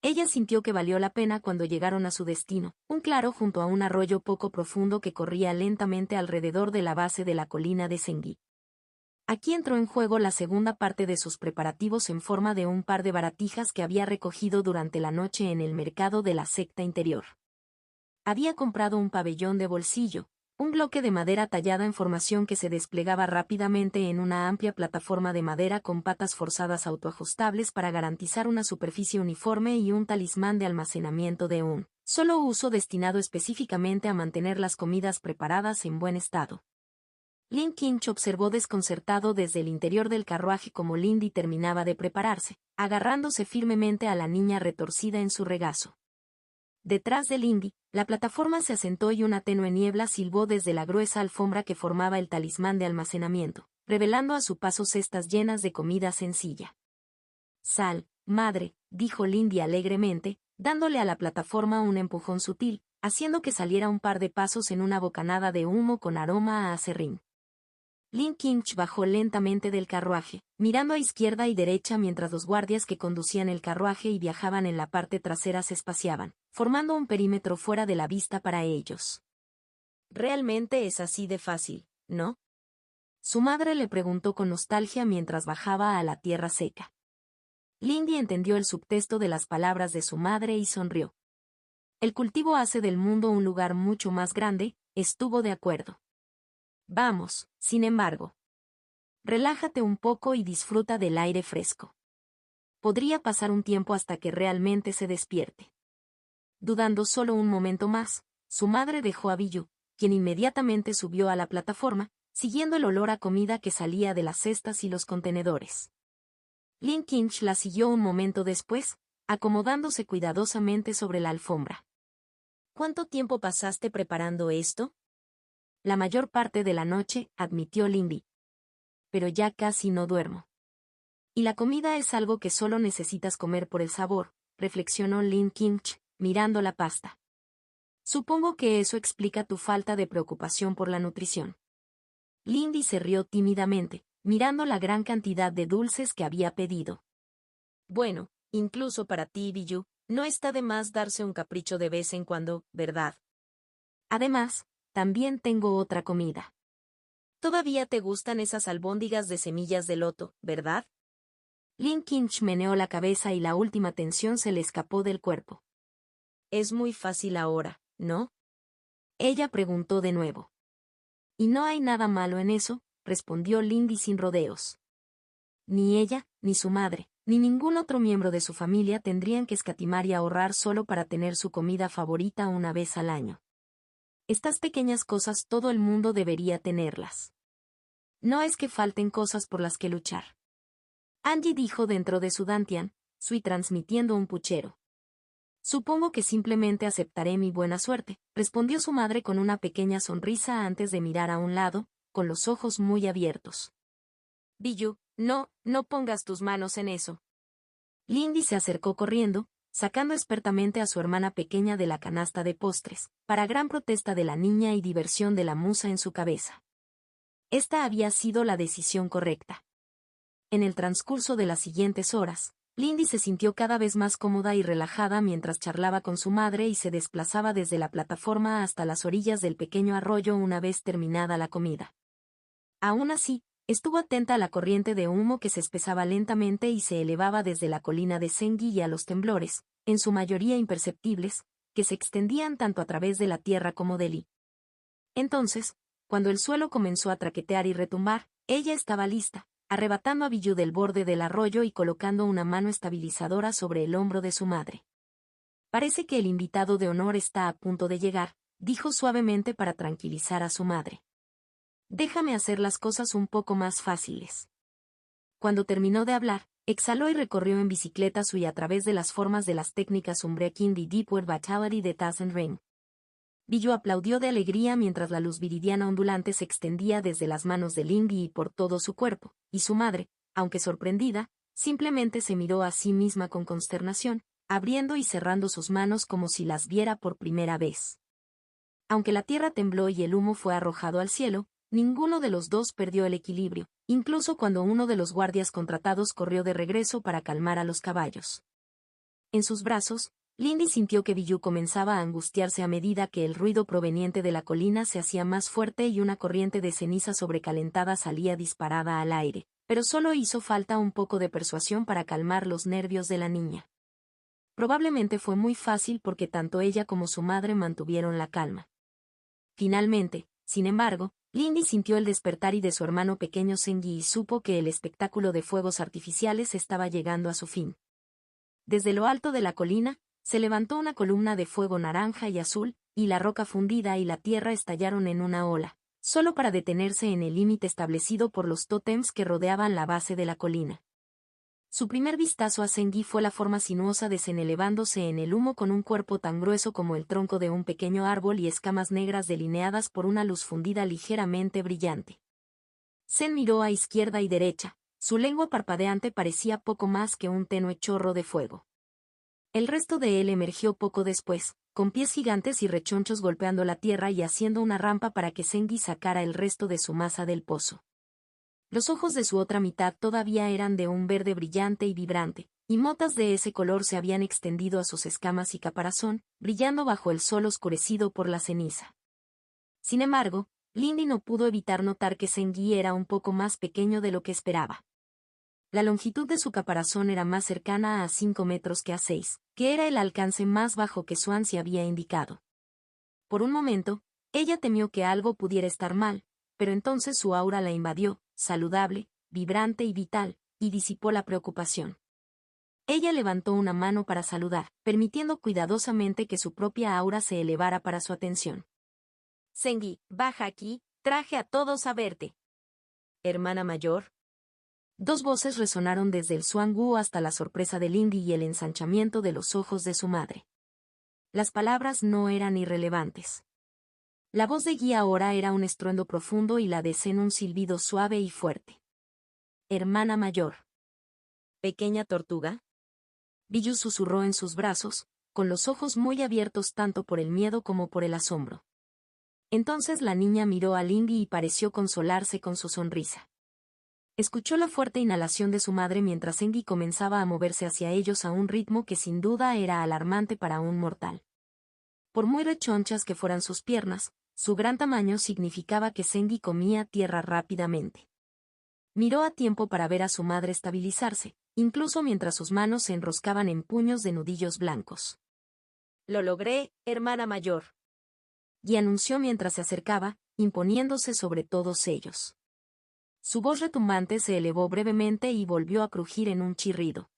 Ella sintió que valió la pena cuando llegaron a su destino, un claro junto a un arroyo poco profundo que corría lentamente alrededor de la base de la colina de Sengi. Aquí entró en juego la segunda parte de sus preparativos en forma de un par de baratijas que había recogido durante la noche en el mercado de la secta interior. Había comprado un pabellón de bolsillo, un bloque de madera tallada en formación que se desplegaba rápidamente en una amplia plataforma de madera con patas forzadas autoajustables para garantizar una superficie uniforme y un talismán de almacenamiento de un solo uso destinado específicamente a mantener las comidas preparadas en buen estado. Lin Kinch observó desconcertado desde el interior del carruaje como Lindy terminaba de prepararse, agarrándose firmemente a la niña retorcida en su regazo. Detrás de Lindy, la plataforma se asentó y una tenue niebla silbó desde la gruesa alfombra que formaba el talismán de almacenamiento, revelando a su paso cestas llenas de comida sencilla. Sal, madre, dijo Lindy alegremente, dándole a la plataforma un empujón sutil, haciendo que saliera un par de pasos en una bocanada de humo con aroma a aserrín. Lin Kinch bajó lentamente del carruaje, mirando a izquierda y derecha mientras los guardias que conducían el carruaje y viajaban en la parte trasera se espaciaban, formando un perímetro fuera de la vista para ellos. Realmente es así de fácil, ¿no? Su madre le preguntó con nostalgia mientras bajaba a la tierra seca. Lindy entendió el subtexto de las palabras de su madre y sonrió. El cultivo hace del mundo un lugar mucho más grande, estuvo de acuerdo. Vamos, sin embargo. Relájate un poco y disfruta del aire fresco. Podría pasar un tiempo hasta que realmente se despierte. Dudando solo un momento más, su madre dejó a Billu, quien inmediatamente subió a la plataforma, siguiendo el olor a comida que salía de las cestas y los contenedores. Lin Kinch la siguió un momento después, acomodándose cuidadosamente sobre la alfombra. ¿Cuánto tiempo pasaste preparando esto? La mayor parte de la noche, admitió Lindy. Pero ya casi no duermo. Y la comida es algo que solo necesitas comer por el sabor, reflexionó Lin Kinch, mirando la pasta. Supongo que eso explica tu falta de preocupación por la nutrición. Lindy se rió tímidamente, mirando la gran cantidad de dulces que había pedido. Bueno, incluso para ti, Billu, no está de más darse un capricho de vez en cuando, ¿verdad? Además, también tengo otra comida. Todavía te gustan esas albóndigas de semillas de loto, ¿verdad? Lin Kinch meneó la cabeza y la última tensión se le escapó del cuerpo. Es muy fácil ahora, ¿no? Ella preguntó de nuevo. Y no hay nada malo en eso, respondió Lindy sin rodeos. Ni ella, ni su madre, ni ningún otro miembro de su familia tendrían que escatimar y ahorrar solo para tener su comida favorita una vez al año. Estas pequeñas cosas todo el mundo debería tenerlas. No es que falten cosas por las que luchar. Angie dijo dentro de su dantian, Sui transmitiendo un puchero. Supongo que simplemente aceptaré mi buena suerte, respondió su madre con una pequeña sonrisa antes de mirar a un lado, con los ojos muy abiertos. Billu, no pongas tus manos en eso. Lindy se acercó corriendo, sacando expertamente a su hermana pequeña de la canasta de postres, para gran protesta de la niña y diversión de la musa en su cabeza. Esta había sido la decisión correcta. En el transcurso de las siguientes horas, Lindy se sintió cada vez más cómoda y relajada mientras charlaba con su madre y se desplazaba desde la plataforma hasta las orillas del pequeño arroyo una vez terminada la comida. Aún así, estuvo atenta a la corriente de humo que se espesaba lentamente y se elevaba desde la colina de Sengi y a los temblores, en su mayoría imperceptibles, que se extendían tanto a través de la tierra como de Li. Entonces, cuando el suelo comenzó a traquetear y retumbar, ella estaba lista, arrebatando a Billu del borde del arroyo y colocando una mano estabilizadora sobre el hombro de su madre. Parece que el invitado de honor está a punto de llegar, dijo suavemente para tranquilizar a su madre. Déjame hacer las cosas un poco más fáciles. Cuando terminó de hablar, exhaló y recorrió en bicicleta Sui a través de las formas de las técnicas Unbreaking y Deepward Vitality de Tazen Ring. Billu aplaudió de alegría mientras la luz viridiana ondulante se extendía desde las manos de Lindy y por todo su cuerpo, y su madre, aunque sorprendida, simplemente se miró a sí misma con consternación, abriendo y cerrando sus manos como si las viera por primera vez. Aunque la tierra tembló y el humo fue arrojado al cielo, ninguno de los dos perdió el equilibrio, incluso cuando uno de los guardias contratados corrió de regreso para calmar a los caballos. En sus brazos, Lindy sintió que Billu comenzaba a angustiarse a medida que el ruido proveniente de la colina se hacía más fuerte y una corriente de ceniza sobrecalentada salía disparada al aire, pero solo hizo falta un poco de persuasión para calmar los nervios de la niña. Probablemente fue muy fácil porque tanto ella como su madre mantuvieron la calma. Finalmente, sin embargo, Lindy sintió el despertar y de su hermano pequeño Sengi y supo que el espectáculo de fuegos artificiales estaba llegando a su fin. Desde lo alto de la colina, se levantó una columna de fuego naranja y azul, y la roca fundida y la tierra estallaron en una ola, solo para detenerse en el límite establecido por los tótems que rodeaban la base de la colina. Su primer vistazo a Sengi fue la forma sinuosa de Zen elevándose en el humo con un cuerpo tan grueso como el tronco de un pequeño árbol y escamas negras delineadas por una luz fundida ligeramente brillante. Zen miró a izquierda y derecha, su lengua parpadeante parecía poco más que un tenue chorro de fuego. El resto de él emergió poco después, con pies gigantes y rechonchos golpeando la tierra y haciendo una rampa para que Sengi sacara el resto de su masa del pozo. Los ojos de su otra mitad todavía eran de un verde brillante y vibrante, y motas de ese color se habían extendido a sus escamas y caparazón, brillando bajo el sol oscurecido por la ceniza. Sin embargo, Lindy no pudo evitar notar que Sengi era un poco más pequeño de lo que esperaba. La longitud de su caparazón era más cercana a 5 metros que a 6, que era el alcance más bajo que Swansea había indicado. Por un momento, ella temió que algo pudiera estar mal, pero entonces su aura la invadió, saludable, vibrante y vital, y disipó la preocupación. Ella levantó una mano para saludar, permitiendo cuidadosamente que su propia aura se elevara para su atención. Sengi, baja aquí, traje a todos a verte. Hermana mayor. Dos voces resonaron desde el Xuangu hasta la sorpresa de Lindy y el ensanchamiento de los ojos de su madre. Las palabras no eran irrelevantes. La voz de Guy ahora era un estruendo profundo y la de Zen un silbido suave y fuerte. Hermana mayor. ¿Pequeña tortuga? Biyu susurró en sus brazos, con los ojos muy abiertos tanto por el miedo como por el asombro. Entonces la niña miró a Lindy y pareció consolarse con su sonrisa. Escuchó la fuerte inhalación de su madre mientras Engi comenzaba a moverse hacia ellos a un ritmo que sin duda era alarmante para un mortal. Por muy rechonchas que fueran sus piernas, su gran tamaño significaba que Sengi comía tierra rápidamente. Miró a tiempo para ver a su madre estabilizarse, incluso mientras sus manos se enroscaban en puños de nudillos blancos. «Lo logré, hermana mayor», y anunció mientras se acercaba, imponiéndose sobre todos ellos. Su voz retumbante se elevó brevemente y volvió a crujir en un chirrido.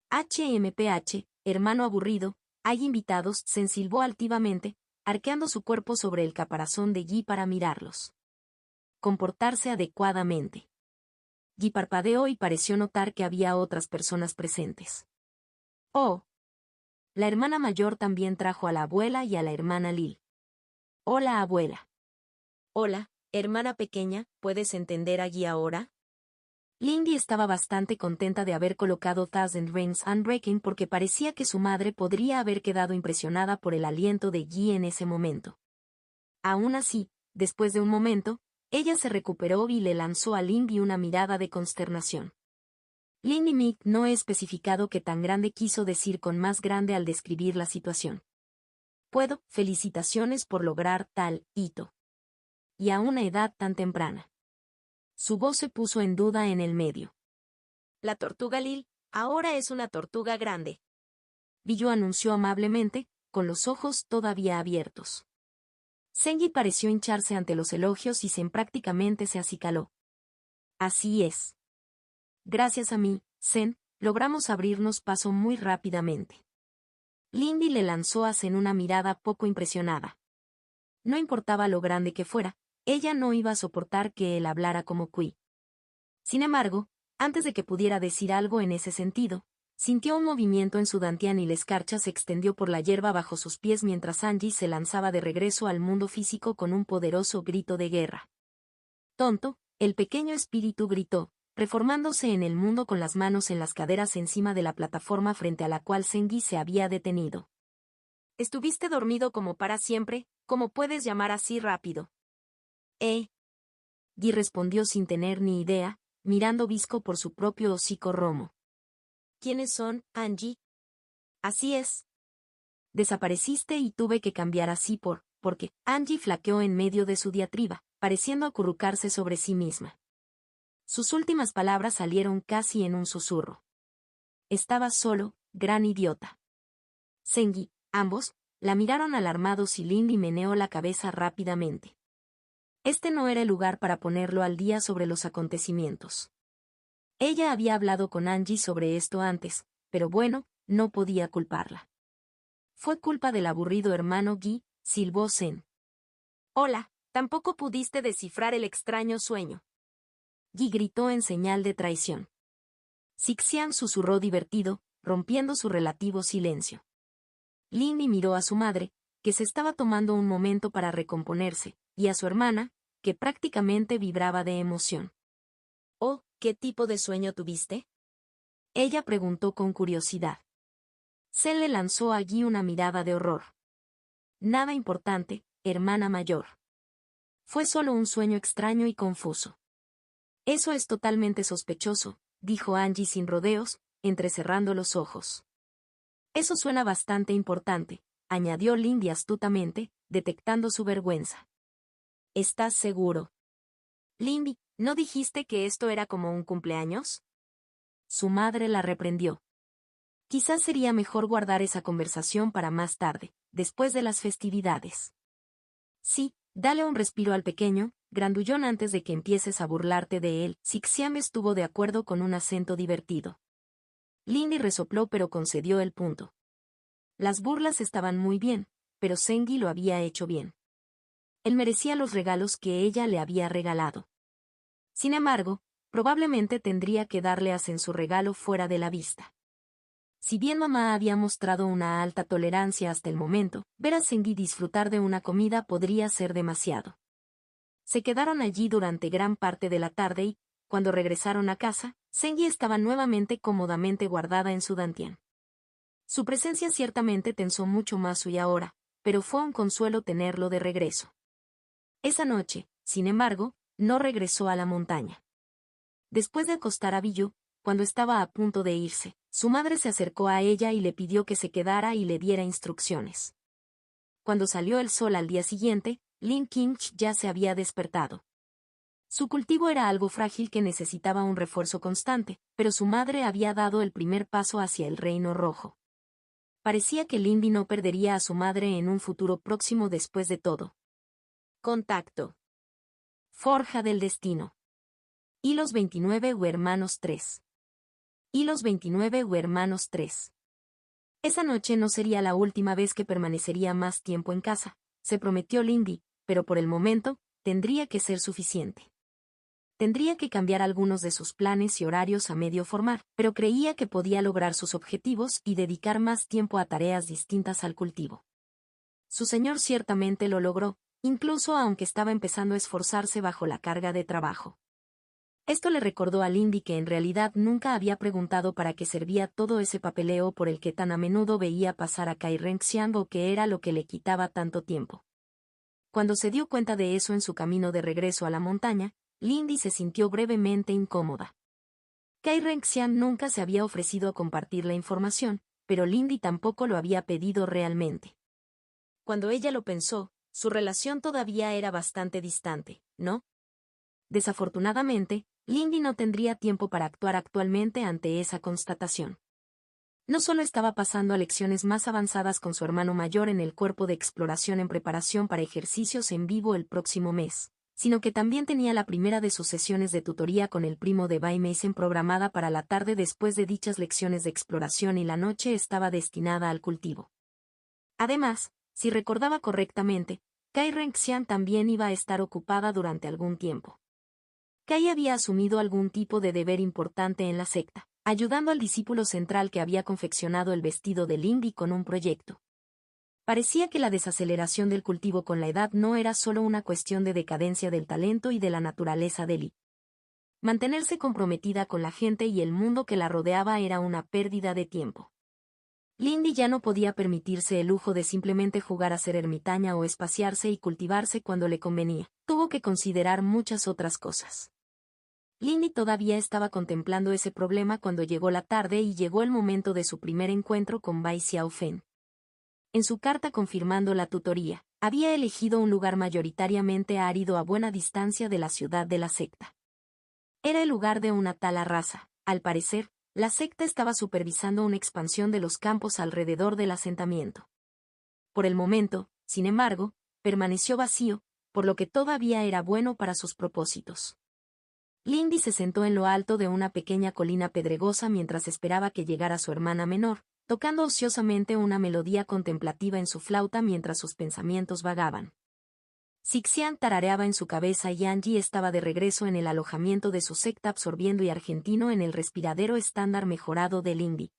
«HMPH, hermano aburrido, hay invitados», se ensilbó altivamente, arqueando su cuerpo sobre el caparazón de Guy para mirarlos. Comportarse adecuadamente. Guy parpadeó y pareció notar que había otras personas presentes. «Oh». La hermana mayor también trajo a la abuela y a la hermana Lil. «Hola, abuela». «Hola, hermana pequeña, ¿puedes entender a Guy ahora?» Lindy estaba bastante contenta de haber colocado Thousand Rings Unbreaking porque parecía que su madre podría haber quedado impresionada por el aliento de Guy en ese momento. Aún así, después de un momento, ella se recuperó y le lanzó a Lindy una mirada de consternación. Lindy Mick no he especificado qué tan grande quiso decir con más grande al describir la situación. «Puedo, felicitaciones por lograr tal hito. Y a una edad tan temprana». Su voz se puso en duda en el medio. «La tortuga Lil, ahora es una tortuga grande», Biyu anunció amablemente, con los ojos todavía abiertos. Sengi pareció hincharse ante los elogios y Zen prácticamente se acicaló. «Así es. Gracias a mí, Zen, logramos abrirnos paso muy rápidamente». Lindy le lanzó a Zen una mirada poco impresionada. No importaba lo grande que fuera, ella no iba a soportar que él hablara como Kui. Sin embargo, antes de que pudiera decir algo en ese sentido, sintió un movimiento en su dantián y la escarcha se extendió por la hierba bajo sus pies mientras Angie se lanzaba de regreso al mundo físico con un poderoso grito de guerra. «Tonto», el pequeño espíritu gritó, reformándose en el mundo con las manos en las caderas encima de la plataforma frente a la cual Sengi se había detenido. «¿Estuviste dormido como para siempre? ¿Cómo puedes llamar así rápido?» Guy respondió sin tener ni idea, mirando visco por su propio hocico romo. «¿Quiénes son, Angie?» «Así es. Desapareciste y tuve que cambiar así porque Angie flaqueó en medio de su diatriba, pareciendo acurrucarse sobre sí misma. Sus últimas palabras salieron casi en un susurro. Estaba solo, gran idiota. Sengi, ambos, la miraron alarmados y Lindy meneó la cabeza rápidamente. Este no era el lugar para ponerlo al día sobre los acontecimientos. Ella había hablado con Angie sobre esto antes, pero bueno, no podía culparla. «Fue culpa del aburrido hermano Guy», silbó Zen. «Hola, tampoco pudiste descifrar el extraño sueño». Guy gritó en señal de traición. Sixian susurró divertido, rompiendo su relativo silencio. Lindy miró a su madre, que se estaba tomando un momento para recomponerse, y a su hermana, que prácticamente vibraba de emoción. «Oh, ¿qué tipo de sueño tuviste?», ella preguntó con curiosidad. Zen le lanzó a Guy una mirada de horror. «Nada importante, hermana mayor. Fue solo un sueño extraño y confuso». «Eso es totalmente sospechoso», dijo Angie sin rodeos, entrecerrando los ojos. «Eso suena bastante importante», añadió Lindy astutamente, detectando su vergüenza. «¿Estás seguro?» «Lindy, ¿no dijiste que esto era como un cumpleaños?». Su madre la reprendió. «Quizás sería mejor guardar esa conversación para más tarde, después de las festividades». «Sí, dale un respiro al pequeño», grandullón, antes de que empieces a burlarte de él. Sixian estuvo de acuerdo con un acento divertido. Lindy resopló, pero concedió el punto. Las burlas estaban muy bien, pero Zengi lo había hecho bien. Él merecía los regalos que ella le había regalado. Sin embargo, probablemente tendría que darle a Zen su regalo fuera de la vista. Si bien mamá había mostrado una alta tolerancia hasta el momento, ver a Zengi disfrutar de una comida podría ser demasiado. Se quedaron allí durante gran parte de la tarde y, cuando regresaron a casa, Zengi estaba nuevamente cómodamente guardada en su dantian. Su presencia ciertamente tensó mucho más su y ahora, pero fue un consuelo tenerlo de regreso. Esa noche, sin embargo, no regresó a la montaña. Después de acostar a Biyu, cuando estaba a punto de irse, su madre se acercó a ella y le pidió que se quedara y le diera instrucciones. Cuando salió el sol al día siguiente, Lin Qingche ya se había despertado. Su cultivo era algo frágil que necesitaba un refuerzo constante, pero su madre había dado el primer paso hacia el Reino Rojo. Parecía que Lindy no perdería a su madre en un futuro próximo después de todo. Contacto. Forja del destino. Hilos 29 u Hermanos 3. Hilos 29 u Hermanos 3. Esa noche no sería la última vez que permanecería más tiempo en casa, se prometió Lindy, pero por el momento, tendría que ser suficiente. Tendría que cambiar algunos de sus planes y horarios a medio formar, pero creía que podía lograr sus objetivos y dedicar más tiempo a tareas distintas al cultivo. Su señor ciertamente lo logró, incluso aunque estaba empezando a esforzarse bajo la carga de trabajo. Esto le recordó a Lindy que en realidad nunca había preguntado para qué servía todo ese papeleo por el que tan a menudo veía pasar a Kai Renxiang o qué era lo que le quitaba tanto tiempo. Cuando se dio cuenta de eso en su camino de regreso a la montaña, Lindy se sintió brevemente incómoda. Kai Renxiang nunca se había ofrecido a compartir la información, pero Lindy tampoco lo había pedido realmente. Cuando ella lo pensó, su relación todavía era bastante distante, ¿no? Desafortunadamente, Lindy no tendría tiempo para actuar actualmente ante esa constatación. No solo estaba pasando a lecciones más avanzadas con su hermano mayor en el cuerpo de exploración en preparación para ejercicios en vivo el próximo mes, sino que también tenía la primera de sus sesiones de tutoría con el primo de Bai Meisen programada para la tarde después de dichas lecciones de exploración y la noche estaba destinada al cultivo. Además, si recordaba correctamente, Kai Renxiang también iba a estar ocupada durante algún tiempo. Kai había asumido algún tipo de deber importante en la secta, ayudando al discípulo central que había confeccionado el vestido de Lindy con un proyecto. Parecía que la desaceleración del cultivo con la edad no era solo una cuestión de decadencia del talento y de la naturaleza de Li. Mantenerse comprometida con la gente y el mundo que la rodeaba era una pérdida de tiempo. Lindy ya no podía permitirse el lujo de simplemente jugar a ser ermitaña o espaciarse y cultivarse cuando le convenía. Tuvo que considerar muchas otras cosas. Lindy todavía estaba contemplando ese problema cuando llegó la tarde y llegó el momento de su primer encuentro con Bai Xiaofen. En su carta confirmando la tutoría, había elegido un lugar mayoritariamente árido a buena distancia de la ciudad de la secta. Era el lugar de una tala raza. Al parecer, la secta estaba supervisando una expansión de los campos alrededor del asentamiento. Por el momento, sin embargo, permaneció vacío, por lo que todavía era bueno para sus propósitos. Lindy se sentó en lo alto de una pequeña colina pedregosa mientras esperaba que llegara su hermana menor, tocando ociosamente una melodía contemplativa en su flauta mientras sus pensamientos vagaban. Sixian tarareaba en su cabeza y Angie estaba de regreso en el alojamiento de su secta absorbiendo y argentino en el respiradero estándar mejorado de Lindy.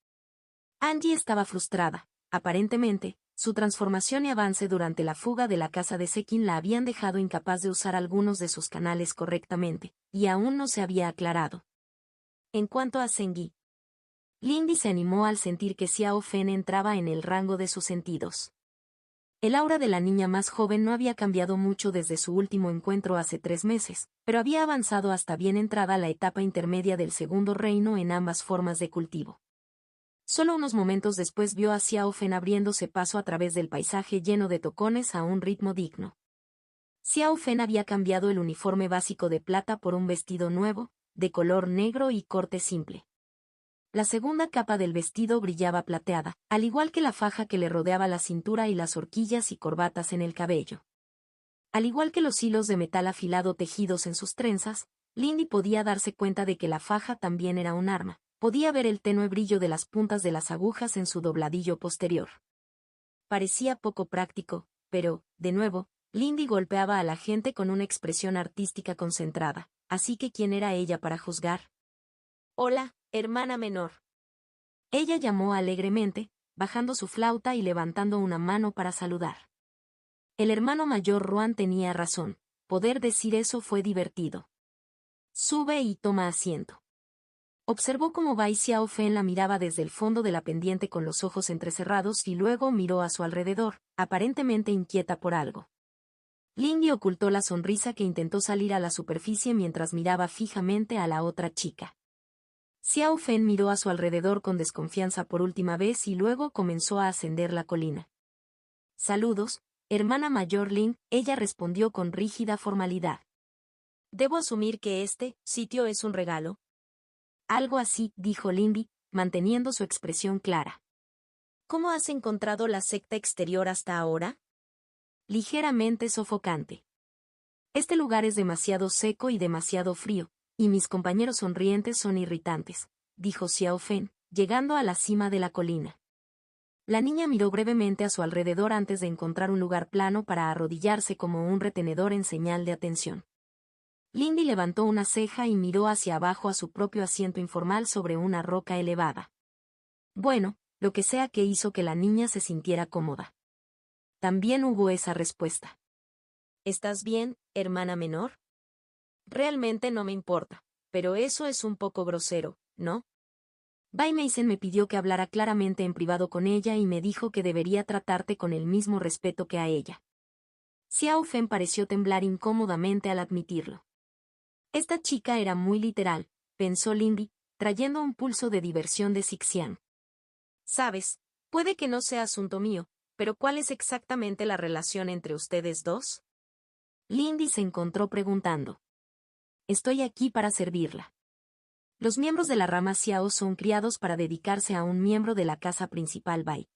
Angie estaba frustrada, aparentemente. Su transformación y avance durante la fuga de la casa de Sekin la habían dejado incapaz de usar algunos de sus canales correctamente, y aún no se había aclarado. En cuanto a Zengi, Lindy se animó al sentir que Xiao Fen entraba en el rango de sus sentidos. El aura de la niña más joven no había cambiado mucho desde su último encuentro hace 3 meses, pero había avanzado hasta bien entrada la etapa intermedia del segundo reino en ambas formas de cultivo. Solo unos momentos después vio a Xiao Fen abriéndose paso a través del paisaje lleno de tocones a un ritmo digno. Xiao Fen había cambiado el uniforme básico de plata por un vestido nuevo, de color negro y corte simple. La segunda capa del vestido brillaba plateada, al igual que la faja que le rodeaba la cintura y las horquillas y corbatas en el cabello. Al igual que los hilos de metal afilado tejidos en sus trenzas, Lindy podía darse cuenta de que la faja también era un arma. Podía ver el tenue brillo de las puntas de las agujas en su dobladillo posterior. Parecía poco práctico, pero, de nuevo, Lindy golpeaba a la gente con una expresión artística concentrada, así que ¿quién era ella para juzgar? Hola, hermana menor. Ella llamó alegremente, bajando su flauta y levantando una mano para saludar. El hermano mayor Ruan tenía razón, poder decir eso fue divertido. Sube y toma asiento. Observó cómo Bai Xiaofen la miraba desde el fondo de la pendiente con los ojos entrecerrados y luego miró a su alrededor, aparentemente inquieta por algo. Lindy ocultó la sonrisa que intentó salir a la superficie mientras miraba fijamente a la otra chica. Xiaofen miró a su alrededor con desconfianza por última vez y luego comenzó a ascender la colina. Saludos, hermana mayor Lin, ella respondió con rígida formalidad. ¿Debo asumir que este sitio es un regalo? Algo así, dijo Lindy, manteniendo su expresión clara. ¿Cómo has encontrado la secta exterior hasta ahora? Ligeramente sofocante. Este lugar es demasiado seco y demasiado frío, y mis compañeros sonrientes son irritantes, dijo Xiaofen, llegando a la cima de la colina. La niña miró brevemente a su alrededor antes de encontrar un lugar plano para arrodillarse como un retenedor en señal de atención. Lindy levantó una ceja y miró hacia abajo a su propio asiento informal sobre una roca elevada. Bueno, lo que sea que hizo que la niña se sintiera cómoda. También hubo esa respuesta. ¿Estás bien, hermana menor? Realmente no me importa, pero eso es un poco grosero, ¿no? Bai Meisen me pidió que hablara claramente en privado con ella y me dijo que debería tratarte con el mismo respeto que a ella. Xiao Fen pareció temblar incómodamente al admitirlo. Esta chica era muy literal, pensó Lindy, trayendo un pulso de diversión de Sixian. Sabes, puede que no sea asunto mío, pero ¿cuál es exactamente la relación entre ustedes dos? Lindy se encontró preguntando. Estoy aquí para servirla. Los miembros de la rama Xiao son criados para dedicarse a un miembro de la casa principal Bai.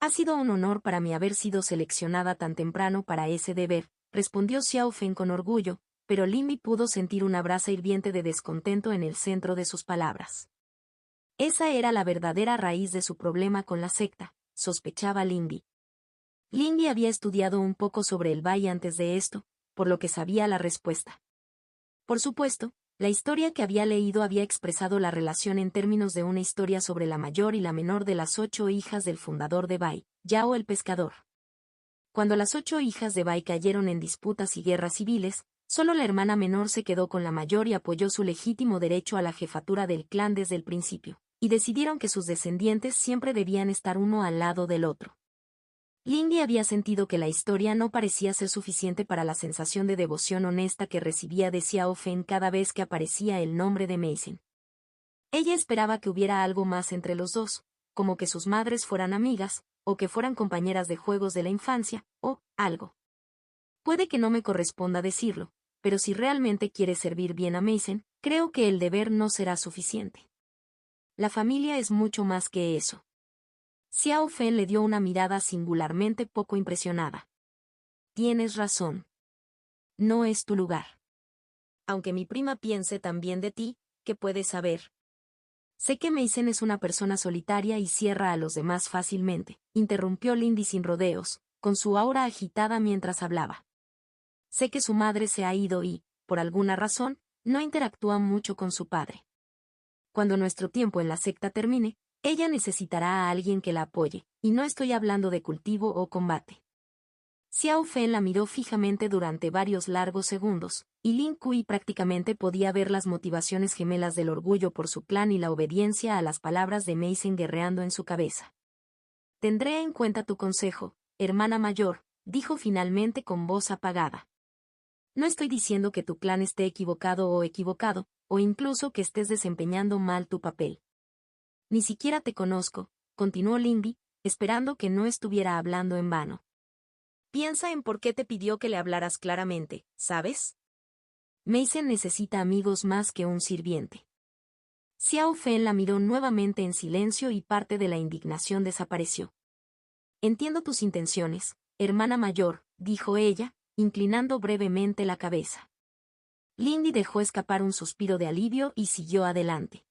Ha sido un honor para mí haber sido seleccionada tan temprano para ese deber, respondió Xiao Fen con orgullo, pero Lindy pudo sentir una brasa hirviente de descontento en el centro de sus palabras. Esa era la verdadera raíz de su problema con la secta, sospechaba Lindy. Lindy había estudiado un poco sobre el Bai antes de esto, por lo que sabía la respuesta. Por supuesto, la historia que había leído había expresado la relación en términos de una historia sobre la mayor y la menor de las 8 hijas del fundador de Bai, Yao el pescador. Cuando las 8 hijas de Bai cayeron en disputas y guerras civiles, solo la hermana menor se quedó con la mayor y apoyó su legítimo derecho a la jefatura del clan desde el principio, y decidieron que sus descendientes siempre debían estar uno al lado del otro. Lindy había sentido que la historia no parecía ser suficiente para la sensación de devoción honesta que recibía de Xiao Fen cada vez que aparecía el nombre de Meisen. Ella esperaba que hubiera algo más entre los dos, como que sus madres fueran amigas, o que fueran compañeras de juegos de la infancia, o algo. Puede que no me corresponda decirlo, pero si realmente quieres servir bien a Meisen, creo que el deber no será suficiente. La familia es mucho más que eso. Xiao Fen le dio una mirada singularmente poco impresionada. Tienes razón. No es tu lugar. Aunque mi prima piense también de ti, ¿qué puedes saber? Sé que Meisen es una persona solitaria y cierra a los demás fácilmente, interrumpió Lindy sin rodeos, con su aura agitada mientras hablaba. Sé que su madre se ha ido y, por alguna razón, no interactúa mucho con su padre. Cuando nuestro tiempo en la secta termine, ella necesitará a alguien que la apoye, y no estoy hablando de cultivo o combate. Xiao Fen la miró fijamente durante varios largos segundos, y Lin Kui prácticamente podía ver las motivaciones gemelas del orgullo por su clan y la obediencia a las palabras de Meisen guerreando en su cabeza. Tendré en cuenta tu consejo, hermana mayor, dijo finalmente con voz apagada. No estoy diciendo que tu clan esté equivocado, o incluso que estés desempeñando mal tu papel. Ni siquiera te conozco, continuó Lindy, esperando que no estuviera hablando en vano. Piensa en por qué te pidió que le hablaras claramente, ¿sabes? Meisen necesita amigos más que un sirviente. Xiao Fen la miró nuevamente en silencio y parte de la indignación desapareció. Entiendo tus intenciones, hermana mayor, dijo ella, inclinando brevemente la cabeza. Lindy dejó escapar un suspiro de alivio y siguió adelante.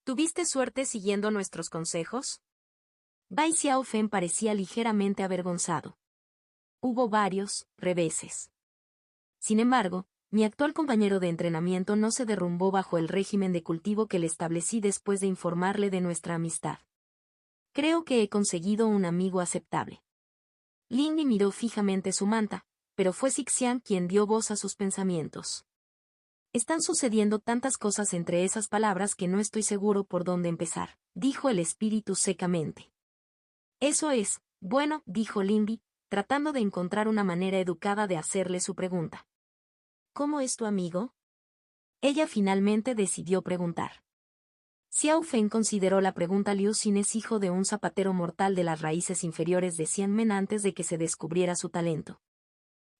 ¿Tuviste suerte siguiendo nuestros consejos? Bai Xiaofen parecía ligeramente avergonzado. Hubo varios reveses. Sin embargo, mi actual compañero de entrenamiento no se derrumbó bajo el régimen de cultivo que le establecí después de informarle de nuestra amistad. Creo que he conseguido un amigo aceptable. Lindy miró fijamente su manta, pero fue Sixian quien dio voz a sus pensamientos. Están sucediendo tantas cosas entre esas palabras que no estoy seguro por dónde empezar, dijo el espíritu secamente. Eso es, bueno, dijo Lindy, tratando de encontrar una manera educada de hacerle su pregunta. ¿Cómo es tu amigo? Ella finalmente decidió preguntar. Xiao Feng consideró la pregunta. Liu Xin es hijo de un zapatero mortal de las raíces inferiores de Xianmen antes de que se descubriera su talento.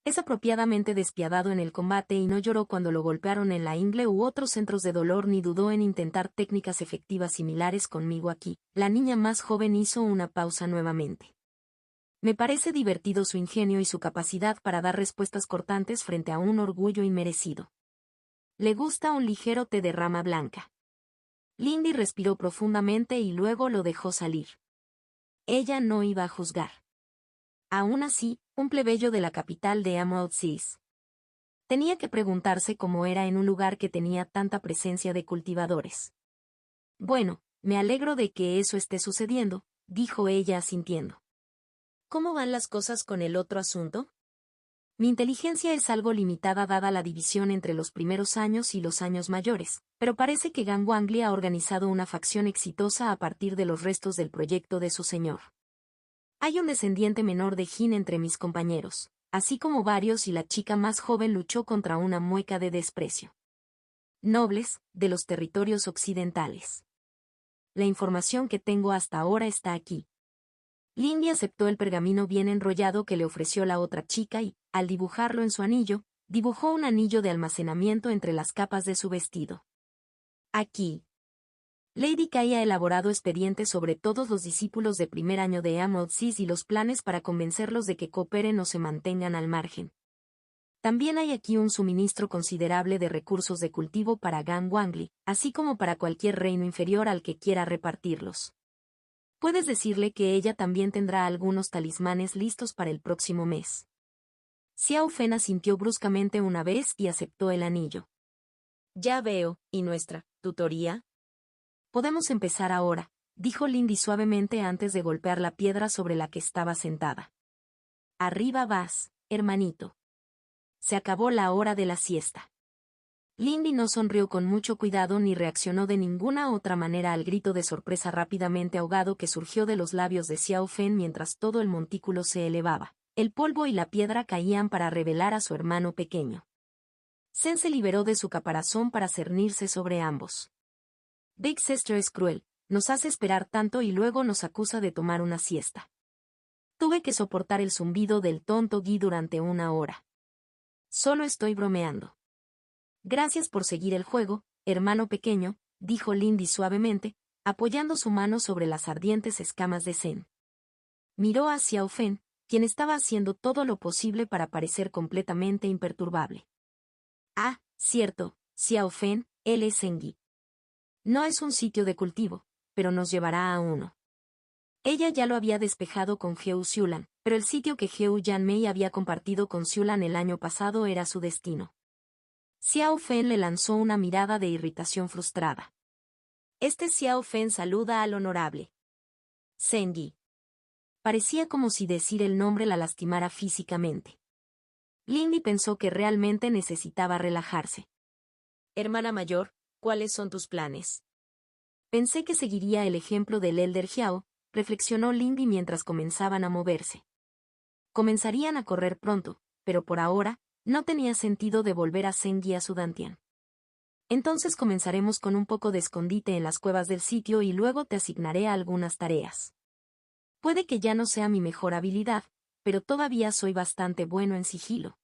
Es apropiadamente despiadado en el combate y no lloró cuando lo golpearon en la ingle u otros centros de dolor ni dudó en intentar técnicas efectivas similares conmigo aquí. La niña más joven hizo una pausa nuevamente. Me parece divertido su ingenio y su capacidad para dar respuestas cortantes frente a un orgullo inmerecido. Le gusta un ligero té de rama blanca. Lindy respiró profundamente y luego lo dejó salir. Ella no iba a juzgar. Aún así, un plebeyo de la capital de Emerald Seas. Tenía que preguntarse cómo era en un lugar que tenía tanta presencia de cultivadores. Bueno, me alegro de que eso esté sucediendo, dijo ella asintiendo. ¿Cómo van las cosas con el otro asunto? Mi inteligencia es algo limitada dada la división entre los primeros años y los años mayores, pero parece que Gang Wangli ha organizado una facción exitosa a partir de los restos del proyecto de su señor. Hay un descendiente menor de Jin entre mis compañeros, así como varios, y la chica más joven luchó contra una mueca de desprecio. Nobles, de los territorios occidentales. La información que tengo hasta ahora está aquí. Lindy aceptó el pergamino bien enrollado que le ofreció la otra chica y, al dibujarlo en su anillo, dibujó un anillo de almacenamiento entre las capas de su vestido. Aquí. Lady Kai ha elaborado expedientes sobre todos los discípulos de primer año de Emerald Seas y los planes para convencerlos de que cooperen o se mantengan al margen. También hay aquí un suministro considerable de recursos de cultivo para Gang Wangli, así como para cualquier reino inferior al que quiera repartirlos. Puedes decirle que ella también tendrá algunos talismanes listos para el próximo mes. Xiao Fen asintió bruscamente una vez y aceptó el anillo. Ya veo, ¿y nuestra tutoría? Podemos empezar ahora, dijo Lindy suavemente antes de golpear la piedra sobre la que estaba sentada. Arriba vas, hermanito. Se acabó la hora de la siesta. Lindy no sonrió con mucho cuidado ni reaccionó de ninguna otra manera al grito de sorpresa rápidamente ahogado que surgió de los labios de Xiao Fen mientras todo el montículo se elevaba. El polvo y la piedra caían para revelar a su hermano pequeño. Zen se liberó de su caparazón para cernirse sobre ambos. Big Sister es cruel, nos hace esperar tanto y luego nos acusa de tomar una siesta. Tuve que soportar el zumbido del tonto Guy durante una hora. Solo estoy bromeando. Gracias por seguir el juego, hermano pequeño, dijo Lindy suavemente, apoyando su mano sobre las ardientes escamas de Zen. Miró a Xiao Fen, quien estaba haciendo todo lo posible para parecer completamente imperturbable. Ah, cierto, Xiao Fen, él es Zengi. No es un sitio de cultivo, pero nos llevará a uno. Ella ya lo había despejado con Heu Xiulan, pero el sitio que Heu Yanmei había compartido con Xiulan el año pasado era su destino. Xiao Fen le lanzó una mirada de irritación frustrada. Este Xiao Fen saluda al honorable Zengi. Parecía como si decir el nombre la lastimara físicamente. Lindy pensó que realmente necesitaba relajarse. Hermana mayor, ¿cuáles son tus planes? Pensé que seguiría el ejemplo del Elder Xiao, reflexionó Lindy mientras comenzaban a moverse. Comenzarían a correr pronto, pero por ahora, no tenía sentido devolver a Zengi a su Dantian. Entonces comenzaremos con un poco de escondite en las cuevas del sitio y luego te asignaré a algunas tareas. Puede que ya no sea mi mejor habilidad, pero todavía soy bastante bueno en sigilo.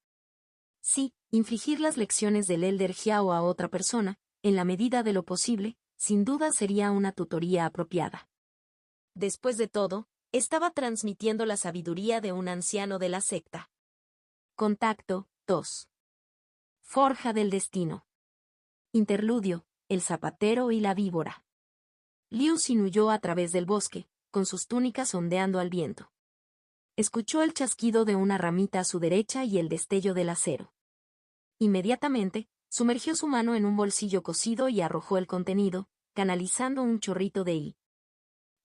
Sí, infligir las lecciones del Elder Xiao a otra persona, en la medida de lo posible, sin duda sería una tutoría apropiada. Después de todo, estaba transmitiendo la sabiduría de un anciano de la secta. Contacto 2. Forja del destino. Interludio, el zapatero y la víbora. Liu Xin huyó a través del bosque, con sus túnicas ondeando al viento. Escuchó el chasquido de una ramita a su derecha y el destello del acero. Inmediatamente, sumergió su mano en un bolsillo cosido y arrojó el contenido, canalizando un chorrito de hi.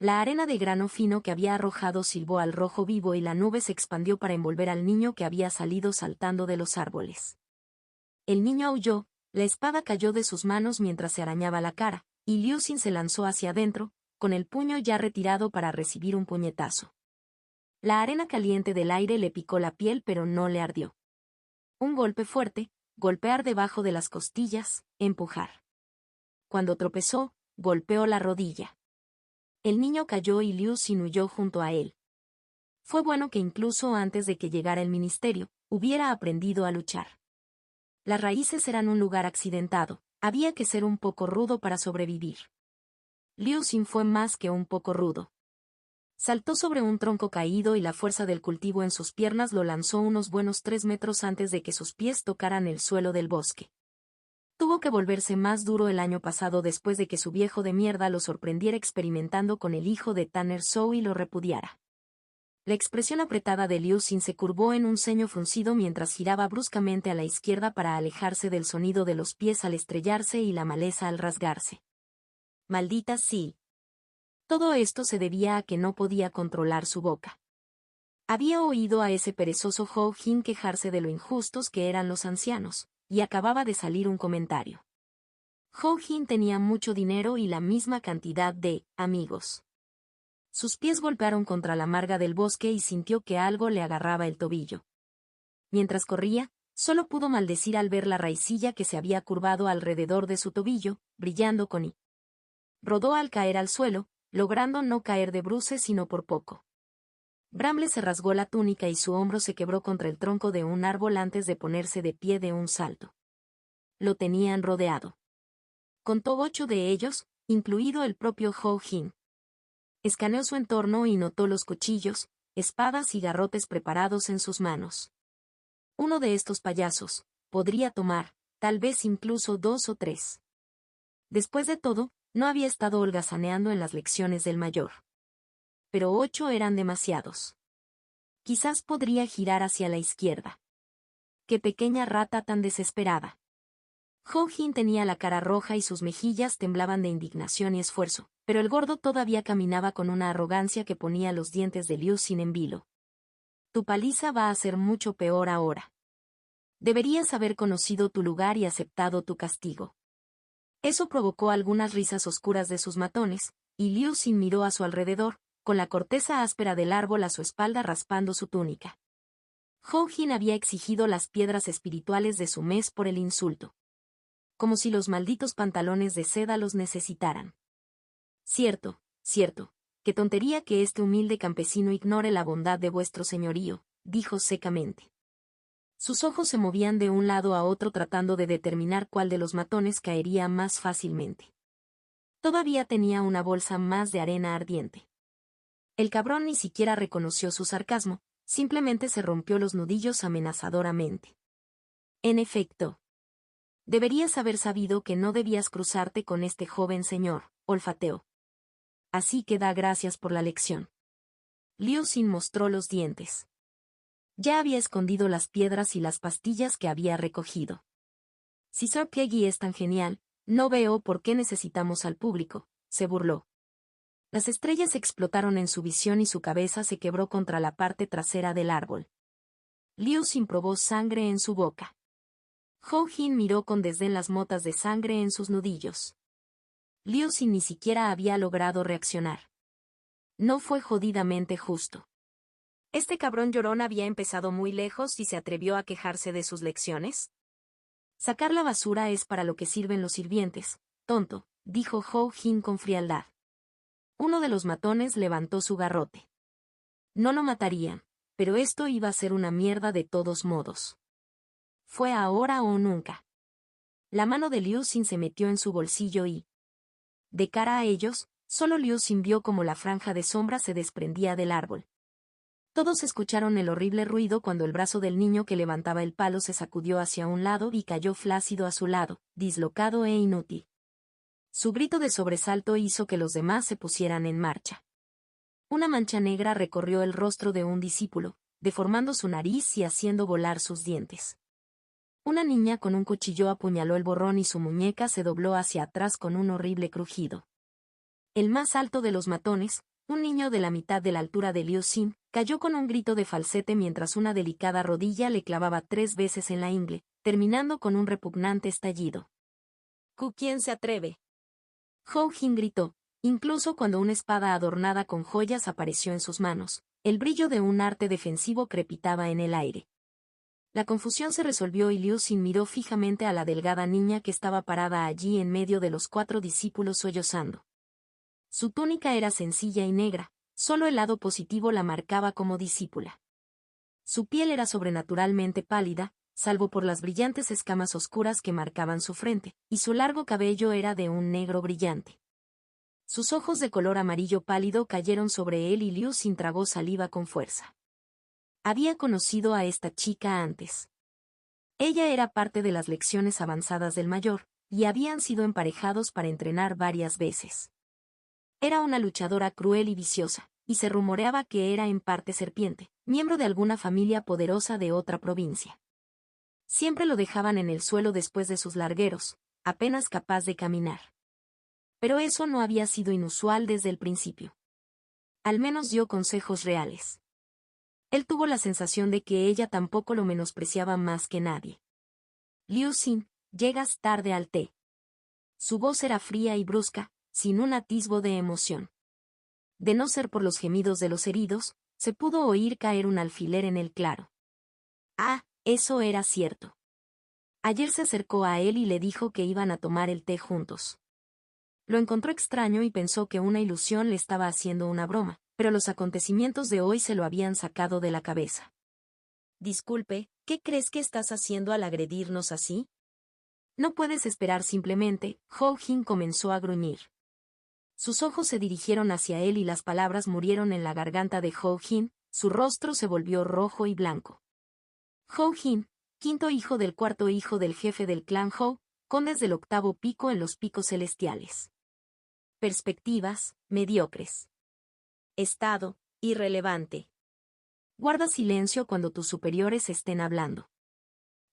La arena de grano fino que había arrojado silbó al rojo vivo y la nube se expandió para envolver al niño que había salido saltando de los árboles. El niño aulló, la espada cayó de sus manos mientras se arañaba la cara, y Liu Xin se lanzó hacia adentro, con el puño ya retirado para recibir un puñetazo. La arena caliente del aire le picó la piel pero no le ardió. Un golpe fuerte, golpear debajo de las costillas, empujar. Cuando tropezó, golpeó la rodilla. El niño cayó y Liu Xin huyó junto a él. Fue bueno que incluso antes de que llegara el ministerio, hubiera aprendido a luchar. Las raíces eran un lugar accidentado, había que ser un poco rudo para sobrevivir. Liu Xin fue más que un poco rudo. Saltó sobre un tronco caído y la fuerza del cultivo en sus piernas lo lanzó unos buenos 3 metros antes de que sus pies tocaran el suelo del bosque. Tuvo que volverse más duro el año pasado después de que su viejo de mierda lo sorprendiera experimentando con el hijo de Tanner Zhou y lo repudiara. La expresión apretada de Liu Xin se curvó en un ceño fruncido mientras giraba bruscamente a la izquierda para alejarse del sonido de los pies al estrellarse y la maleza al rasgarse. Maldita sí. Todo esto se debía a que no podía controlar su boca. Había oído a ese perezoso Hou Jin quejarse de lo injustos que eran los ancianos, y acababa de salir un comentario. Hou Jin tenía mucho dinero y la misma cantidad de amigos. Sus pies golpearon contra la marga del bosque y sintió que algo le agarraba el tobillo. Mientras corría, solo pudo maldecir al ver la raicilla que se había curvado alrededor de su tobillo, brillando con hi. Rodó al caer al suelo, logrando no caer de bruces sino por poco. Bramble se rasgó la túnica y su hombro se quebró contra el tronco de un árbol antes de ponerse de pie de un salto. Lo tenían rodeado. Contó 8 de ellos, incluido el propio Hou Jin. Escaneó su entorno y notó los cuchillos, espadas y garrotes preparados en sus manos. Uno de estos payasos podría tomar, tal vez incluso 2 o 3. Después de todo, no había estado holgazaneando en las lecciones del mayor. Pero 8 eran demasiados. Quizás podría girar hacia la izquierda. ¡Qué pequeña rata tan desesperada! Hou Jin tenía la cara roja y sus mejillas temblaban de indignación y esfuerzo, pero el gordo todavía caminaba con una arrogancia que ponía los dientes de Liu Xin en vilo. Tu paliza va a ser mucho peor ahora. Deberías haber conocido tu lugar y aceptado tu castigo. Eso provocó algunas risas oscuras de sus matones, y Liu Xin miró a su alrededor, con la corteza áspera del árbol a su espalda raspando su túnica. Hou Jin había exigido las piedras espirituales de su mes por el insulto. Como si los malditos pantalones de seda los necesitaran. Cierto, qué tontería que este humilde campesino ignore la bondad de vuestro señorío, dijo secamente. Sus ojos se movían de un lado a otro tratando de determinar cuál de los matones caería más fácilmente. Todavía tenía una bolsa más de arena ardiente. El cabrón ni siquiera reconoció su sarcasmo, simplemente se rompió los nudillos amenazadoramente. En efecto. Deberías haber sabido que no debías cruzarte con este joven señor, olfateó. Así que da gracias por la lección. Liu Xin mostró los dientes. Ya había escondido las piedras y las pastillas que había recogido. Si Sir Peggy es tan genial, no veo por qué necesitamos al público, se burló. Las estrellas explotaron en su visión y su cabeza se quebró contra la parte trasera del árbol. Liu Xin probó sangre en su boca. Hou Jin miró con desdén las motas de sangre en sus nudillos. Liu Xin ni siquiera había logrado reaccionar. No fue jodidamente justo. ¿Este cabrón llorón había empezado muy lejos y se atrevió a quejarse de sus lecciones? Sacar la basura es para lo que sirven los sirvientes, tonto, dijo Hou Jin con frialdad. Uno de los matones levantó su garrote. No lo matarían, pero esto iba a ser una mierda de todos modos. Fue ahora o nunca. La mano de Liu Xin se metió en su bolsillo y... De cara a ellos, solo Liu Xin vio cómo la franja de sombra se desprendía del árbol. Todos escucharon el horrible ruido cuando el brazo del niño que levantaba el palo se sacudió hacia un lado y cayó flácido a su lado, dislocado e inútil. Su grito de sobresalto hizo que los demás se pusieran en marcha. Una mancha negra recorrió el rostro de un discípulo, deformando su nariz y haciendo volar sus dientes. Una niña con un cuchillo apuñaló el borrón y su muñeca se dobló hacia atrás con un horrible crujido. El más alto de los matones, un niño de la mitad de la altura de Liu Xin, cayó con un grito de falsete mientras una delicada rodilla le clavaba 3 veces en la ingle, terminando con un repugnante estallido. ¿Quién se atreve? Hou Jin gritó, incluso cuando una espada adornada con joyas apareció en sus manos. El brillo de un arte defensivo crepitaba en el aire. La confusión se resolvió y Liu Xin miró fijamente a la delgada niña que estaba parada allí en medio de los 4 discípulos sollozando. Su túnica era sencilla y negra, solo el lado positivo la marcaba como discípula. Su piel era sobrenaturalmente pálida, salvo por las brillantes escamas oscuras que marcaban su frente, y su largo cabello era de un negro brillante. Sus ojos de color amarillo pálido cayeron sobre él y Liu Xin tragó saliva con fuerza. Había conocido a esta chica antes. Ella era parte de las lecciones avanzadas del mayor, y habían sido emparejados para entrenar varias veces. Era una luchadora cruel y viciosa, y se rumoreaba que era en parte serpiente, miembro de alguna familia poderosa de otra provincia. Siempre lo dejaban en el suelo después de sus largueros, apenas capaz de caminar. Pero eso no había sido inusual desde el principio. Al menos dio consejos reales. Él tuvo la sensación de que ella tampoco lo menospreciaba más que nadie. Liu Xin, llegas tarde al té. Su voz era fría y brusca, sin un atisbo de emoción. De no ser por los gemidos de los heridos, se pudo oír caer un alfiler en el claro. Ah, eso era cierto. Ayer se acercó a él y le dijo que iban a tomar el té juntos. Lo encontró extraño y pensó que una ilusión le estaba haciendo una broma, pero los acontecimientos de hoy se lo habían sacado de la cabeza. Disculpe, ¿qué crees que estás haciendo al agredirnos así? No puedes esperar simplemente, Hou Jin comenzó a gruñir. Sus ojos se dirigieron hacia él y las palabras murieron en la garganta de Hou Jin, su rostro se volvió rojo y blanco. Hou Jin, quinto hijo del cuarto hijo del jefe del clan Hou, condes del 8º pico en los picos celestiales. Perspectivas, mediocres. Estado, irrelevante. Guarda silencio cuando tus superiores estén hablando.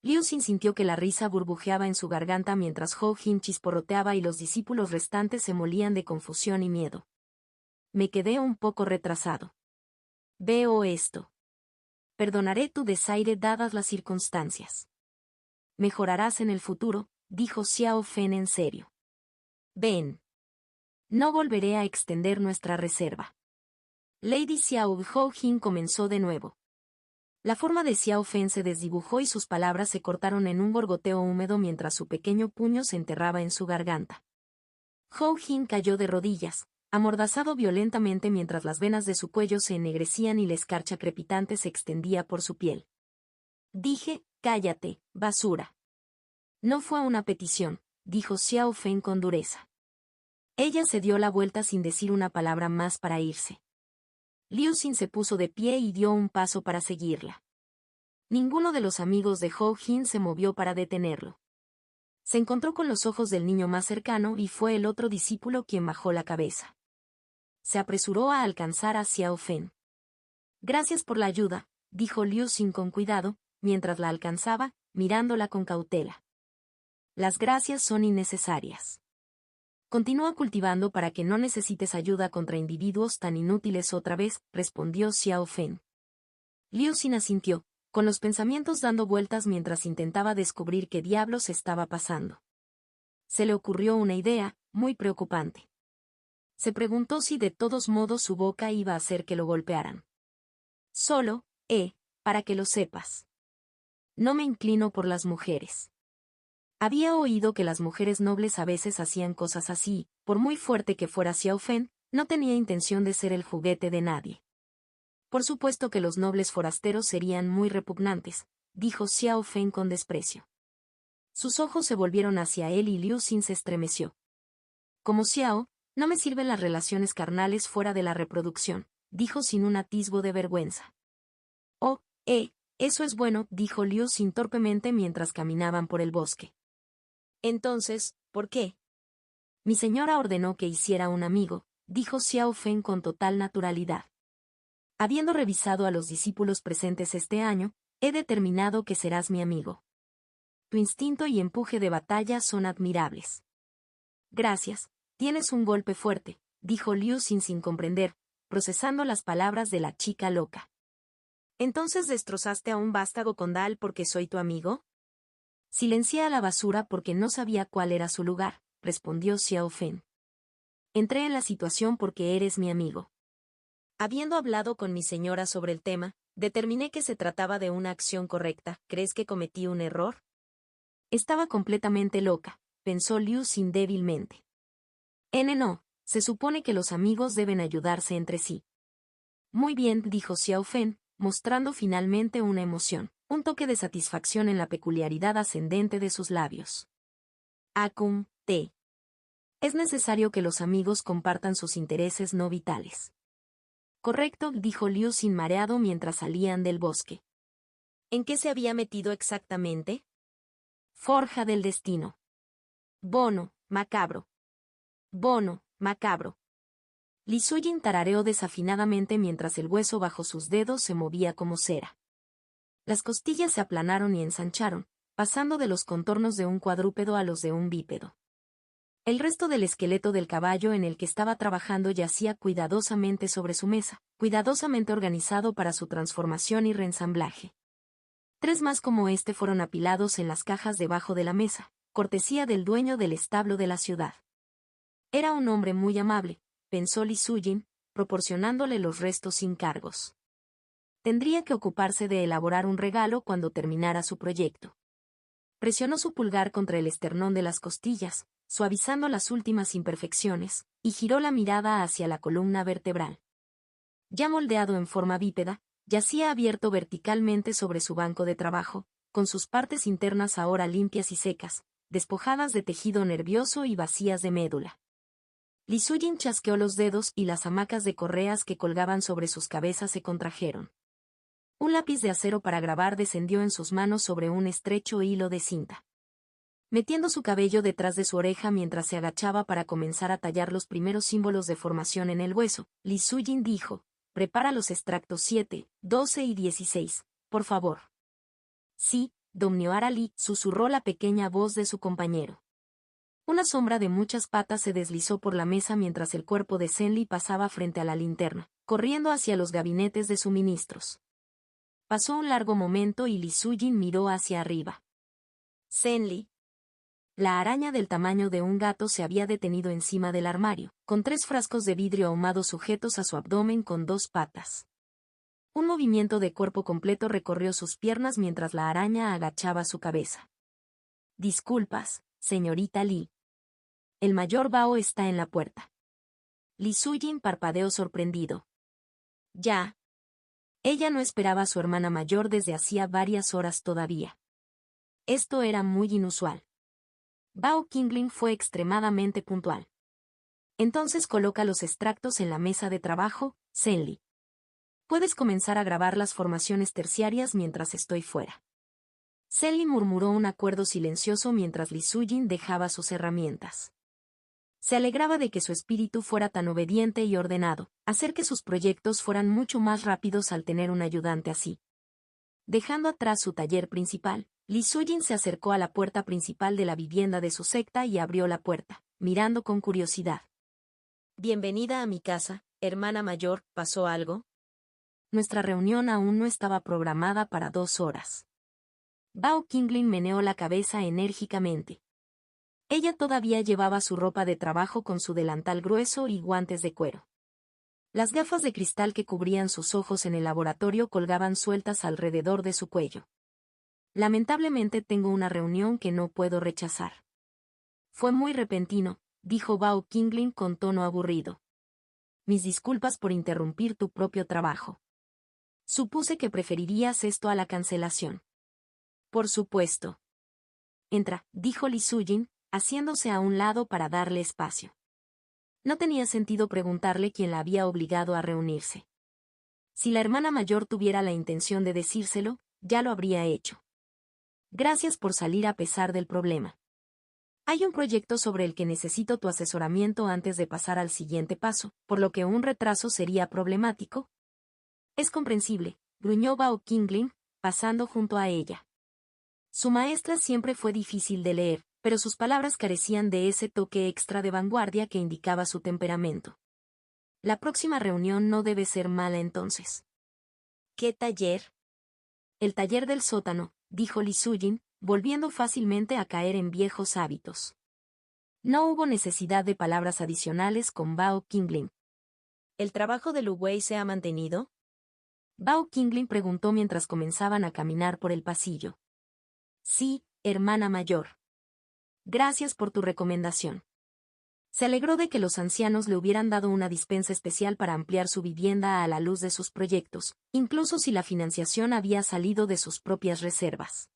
Liu Xin sintió que la risa burbujeaba en su garganta mientras Hou Jin chisporroteaba y los discípulos restantes se molían de confusión y miedo. Me quedé un poco retrasado. Veo esto. Perdonaré tu desaire dadas las circunstancias. Mejorarás en el futuro, dijo Xiao Fen en serio. Ven. No volveré a extender nuestra reserva. Lady Xiao. Hou Jin comenzó de nuevo. La forma de Xiao Fen se desdibujó y sus palabras se cortaron en un gorgoteo húmedo mientras su pequeño puño se enterraba en su garganta. Hou Jin cayó de rodillas, amordazado violentamente mientras las venas de su cuello se ennegrecían y la escarcha crepitante se extendía por su piel. Dije, cállate, basura. No fue una petición, dijo Xiao Fen con dureza. Ella se dio la vuelta sin decir una palabra más para irse. Liu Xin se puso de pie y dio un paso para seguirla. Ninguno de los amigos de Hou Jin se movió para detenerlo. Se encontró con los ojos del niño más cercano y fue el otro discípulo quien bajó la cabeza. Se apresuró a alcanzar a Xiao Fen. Gracias por la ayuda, dijo Liu Xin con cuidado, mientras la alcanzaba, mirándola con cautela. Las gracias son innecesarias. Continúa cultivando para que no necesites ayuda contra individuos tan inútiles otra vez, respondió Xiao Fen. Liu Xin asintió, con los pensamientos dando vueltas mientras intentaba descubrir qué diablos estaba pasando. Se le ocurrió una idea, muy preocupante. Se preguntó si de todos modos su boca iba a hacer que lo golpearan. Solo, para que lo sepas. No me inclino por las mujeres. Había oído que las mujeres nobles a veces hacían cosas así, por muy fuerte que fuera Xiao Fen, no tenía intención de ser el juguete de nadie. Por supuesto que los nobles forasteros serían muy repugnantes, dijo Xiao Fen con desprecio. Sus ojos se volvieron hacia él y Liu Xin se estremeció. Como Xiao, no me sirven las relaciones carnales fuera de la reproducción, dijo sin un atisbo de vergüenza. Oh, eso es bueno, dijo Liu Xin torpemente mientras caminaban por el bosque. Entonces, ¿por qué? Mi señora ordenó que hiciera un amigo, dijo Xiao Feng con total naturalidad. Habiendo revisado a los discípulos presentes este año, he determinado que serás mi amigo. Tu instinto y empuje de batalla son admirables. Gracias, tienes un golpe fuerte, dijo Liu Xin sin comprender, procesando las palabras de la chica loca. ¿Entonces destrozaste a un vástago condal porque soy tu amigo? Silencié a la basura porque no sabía cuál era su lugar, respondió Xiao Feng. Entré en la situación porque eres mi amigo. Habiendo hablado con mi señora sobre el tema, determiné que se trataba de una acción correcta. ¿Crees que cometí un error? Estaba completamente loca, pensó Liu Xin débilmente. No, se supone que los amigos deben ayudarse entre sí. Muy bien, dijo Xiao Feng, mostrando finalmente una emoción, un toque de satisfacción en la peculiaridad ascendente de sus labios. Acum, te. Es necesario que los amigos compartan sus intereses no vitales. Correcto, dijo Liu Xin mareado mientras salían del bosque. ¿En qué se había metido exactamente? Forja del destino. Bono, macabro. Bono, macabro. Li Sujin tarareó desafinadamente mientras el hueso bajo sus dedos se movía como cera. Las costillas se aplanaron y ensancharon, pasando de los contornos de un cuadrúpedo a los de un bípedo. El resto del esqueleto del caballo en el que estaba trabajando yacía cuidadosamente sobre su mesa, cuidadosamente organizado para su transformación y reensamblaje. 3 más como este fueron apilados en las cajas debajo de la mesa, cortesía del dueño del establo de la ciudad. Era un hombre muy amable, pensó Li Sujin, proporcionándole los restos sin cargos. Tendría que ocuparse de elaborar un regalo cuando terminara su proyecto. Presionó su pulgar contra el esternón de las costillas, suavizando las últimas imperfecciones, y giró la mirada hacia la columna vertebral. Ya moldeado en forma bípeda, yacía abierto verticalmente sobre su banco de trabajo, con sus partes internas ahora limpias y secas, despojadas de tejido nervioso y vacías de médula. Li Sujin chasqueó los dedos y las hamacas de correas que colgaban sobre sus cabezas se contrajeron. Un lápiz de acero para grabar descendió en sus manos sobre un estrecho hilo de cinta. Metiendo su cabello detrás de su oreja mientras se agachaba para comenzar a tallar los primeros símbolos de formación en el hueso, Li Sujin dijo: «Prepara los extractos 7, 12 y 16, por favor». «Sí, Don Noara Li», susurró la pequeña voz de su compañero. Una sombra de muchas patas se deslizó por la mesa mientras el cuerpo de Zenli pasaba frente a la linterna, corriendo hacia los gabinetes de suministros. Pasó un largo momento y Li Sujin miró hacia arriba. Zenli. La araña del tamaño de un gato se había detenido encima del armario, con 3 frascos de vidrio ahumado sujetos a su abdomen con 2 patas. Un movimiento de cuerpo completo recorrió sus piernas mientras la araña agachaba su cabeza. «Disculpas, señorita Li. El mayor Bao está en la puerta». Li Sujin parpadeó sorprendido. «Ya». Ella no esperaba a su hermana mayor desde hacía varias horas todavía. Esto era muy inusual. Bao Qingling fue extremadamente puntual. «Entonces coloca los extractos en la mesa de trabajo, Zenli. Puedes comenzar a grabar las formaciones terciarias mientras estoy fuera». Zenli murmuró un acuerdo silencioso mientras Li Sujin dejaba sus herramientas. Se alegraba de que su espíritu fuera tan obediente y ordenado, hacer que sus proyectos fueran mucho más rápidos al tener un ayudante así. Dejando atrás su taller principal, Li Sujin se acercó a la puerta principal de la vivienda de su secta y abrió la puerta, mirando con curiosidad. «Bienvenida a mi casa, hermana mayor, ¿pasó algo?» Nuestra reunión aún no estaba programada para 2 horas. Bao Qingling meneó la cabeza enérgicamente. Ella todavía llevaba su ropa de trabajo con su delantal grueso y guantes de cuero. Las gafas de cristal que cubrían sus ojos en el laboratorio colgaban sueltas alrededor de su cuello. «Lamentablemente tengo una reunión que no puedo rechazar». «Fue muy repentino», dijo Bao Qingling con tono aburrido. «Mis disculpas por interrumpir tu propio trabajo. Supuse que preferirías esto a la cancelación». «Por supuesto». «Entra», dijo Li Sujin, haciéndose a un lado para darle espacio. No tenía sentido preguntarle quién la había obligado a reunirse. Si la hermana mayor tuviera la intención de decírselo, ya lo habría hecho. Gracias por salir a pesar del problema. Hay un proyecto sobre el que necesito tu asesoramiento antes de pasar al siguiente paso, por lo que un retraso sería problemático. Es comprensible, gruñó Bao Qingling, pasando junto a ella. Su maestra siempre fue difícil de leer, pero sus palabras carecían de ese toque extra de vanguardia que indicaba su temperamento. La próxima reunión no debe ser mala entonces. ¿Qué taller? El taller del sótano, dijo Li Sujin, volviendo fácilmente a caer en viejos hábitos. No hubo necesidad de palabras adicionales con Bao Qingling. ¿El trabajo de Lu Wei se ha mantenido? Bao Qingling preguntó mientras comenzaban a caminar por el pasillo. Sí, hermana mayor. Gracias por tu recomendación. Se alegró de que los ancianos le hubieran dado una dispensa especial para ampliar su vivienda a la luz de sus proyectos, incluso si la financiación había salido de sus propias reservas.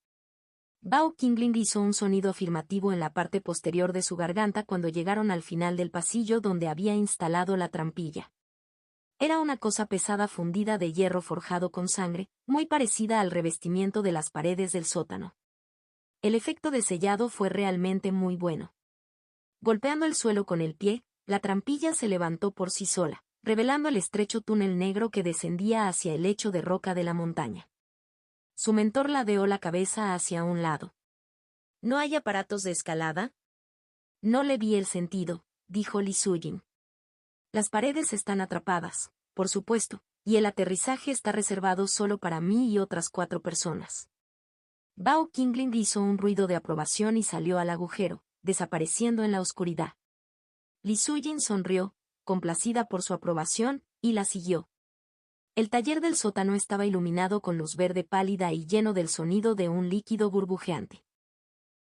Bao Qingling hizo un sonido afirmativo en la parte posterior de su garganta cuando llegaron al final del pasillo donde había instalado la trampilla. Era una cosa pesada fundida de hierro forjado con sangre, muy parecida al revestimiento de las paredes del sótano. El efecto de sellado fue realmente muy bueno. Golpeando el suelo con el pie, la trampilla se levantó por sí sola, revelando el estrecho túnel negro que descendía hacia el lecho de roca de la montaña. Su mentor ladeó la cabeza hacia un lado. ¿No hay aparatos de escalada? No le vi el sentido, dijo Li Sujin. Las paredes están atrapadas, por supuesto, y el aterrizaje está reservado solo para mí y otras 4 personas. Bao Qingling hizo un ruido de aprobación y salió al agujero, desapareciendo en la oscuridad. Li Sujin sonrió, complacida por su aprobación, y la siguió. El taller del sótano estaba iluminado con luz verde pálida y lleno del sonido de un líquido burbujeante.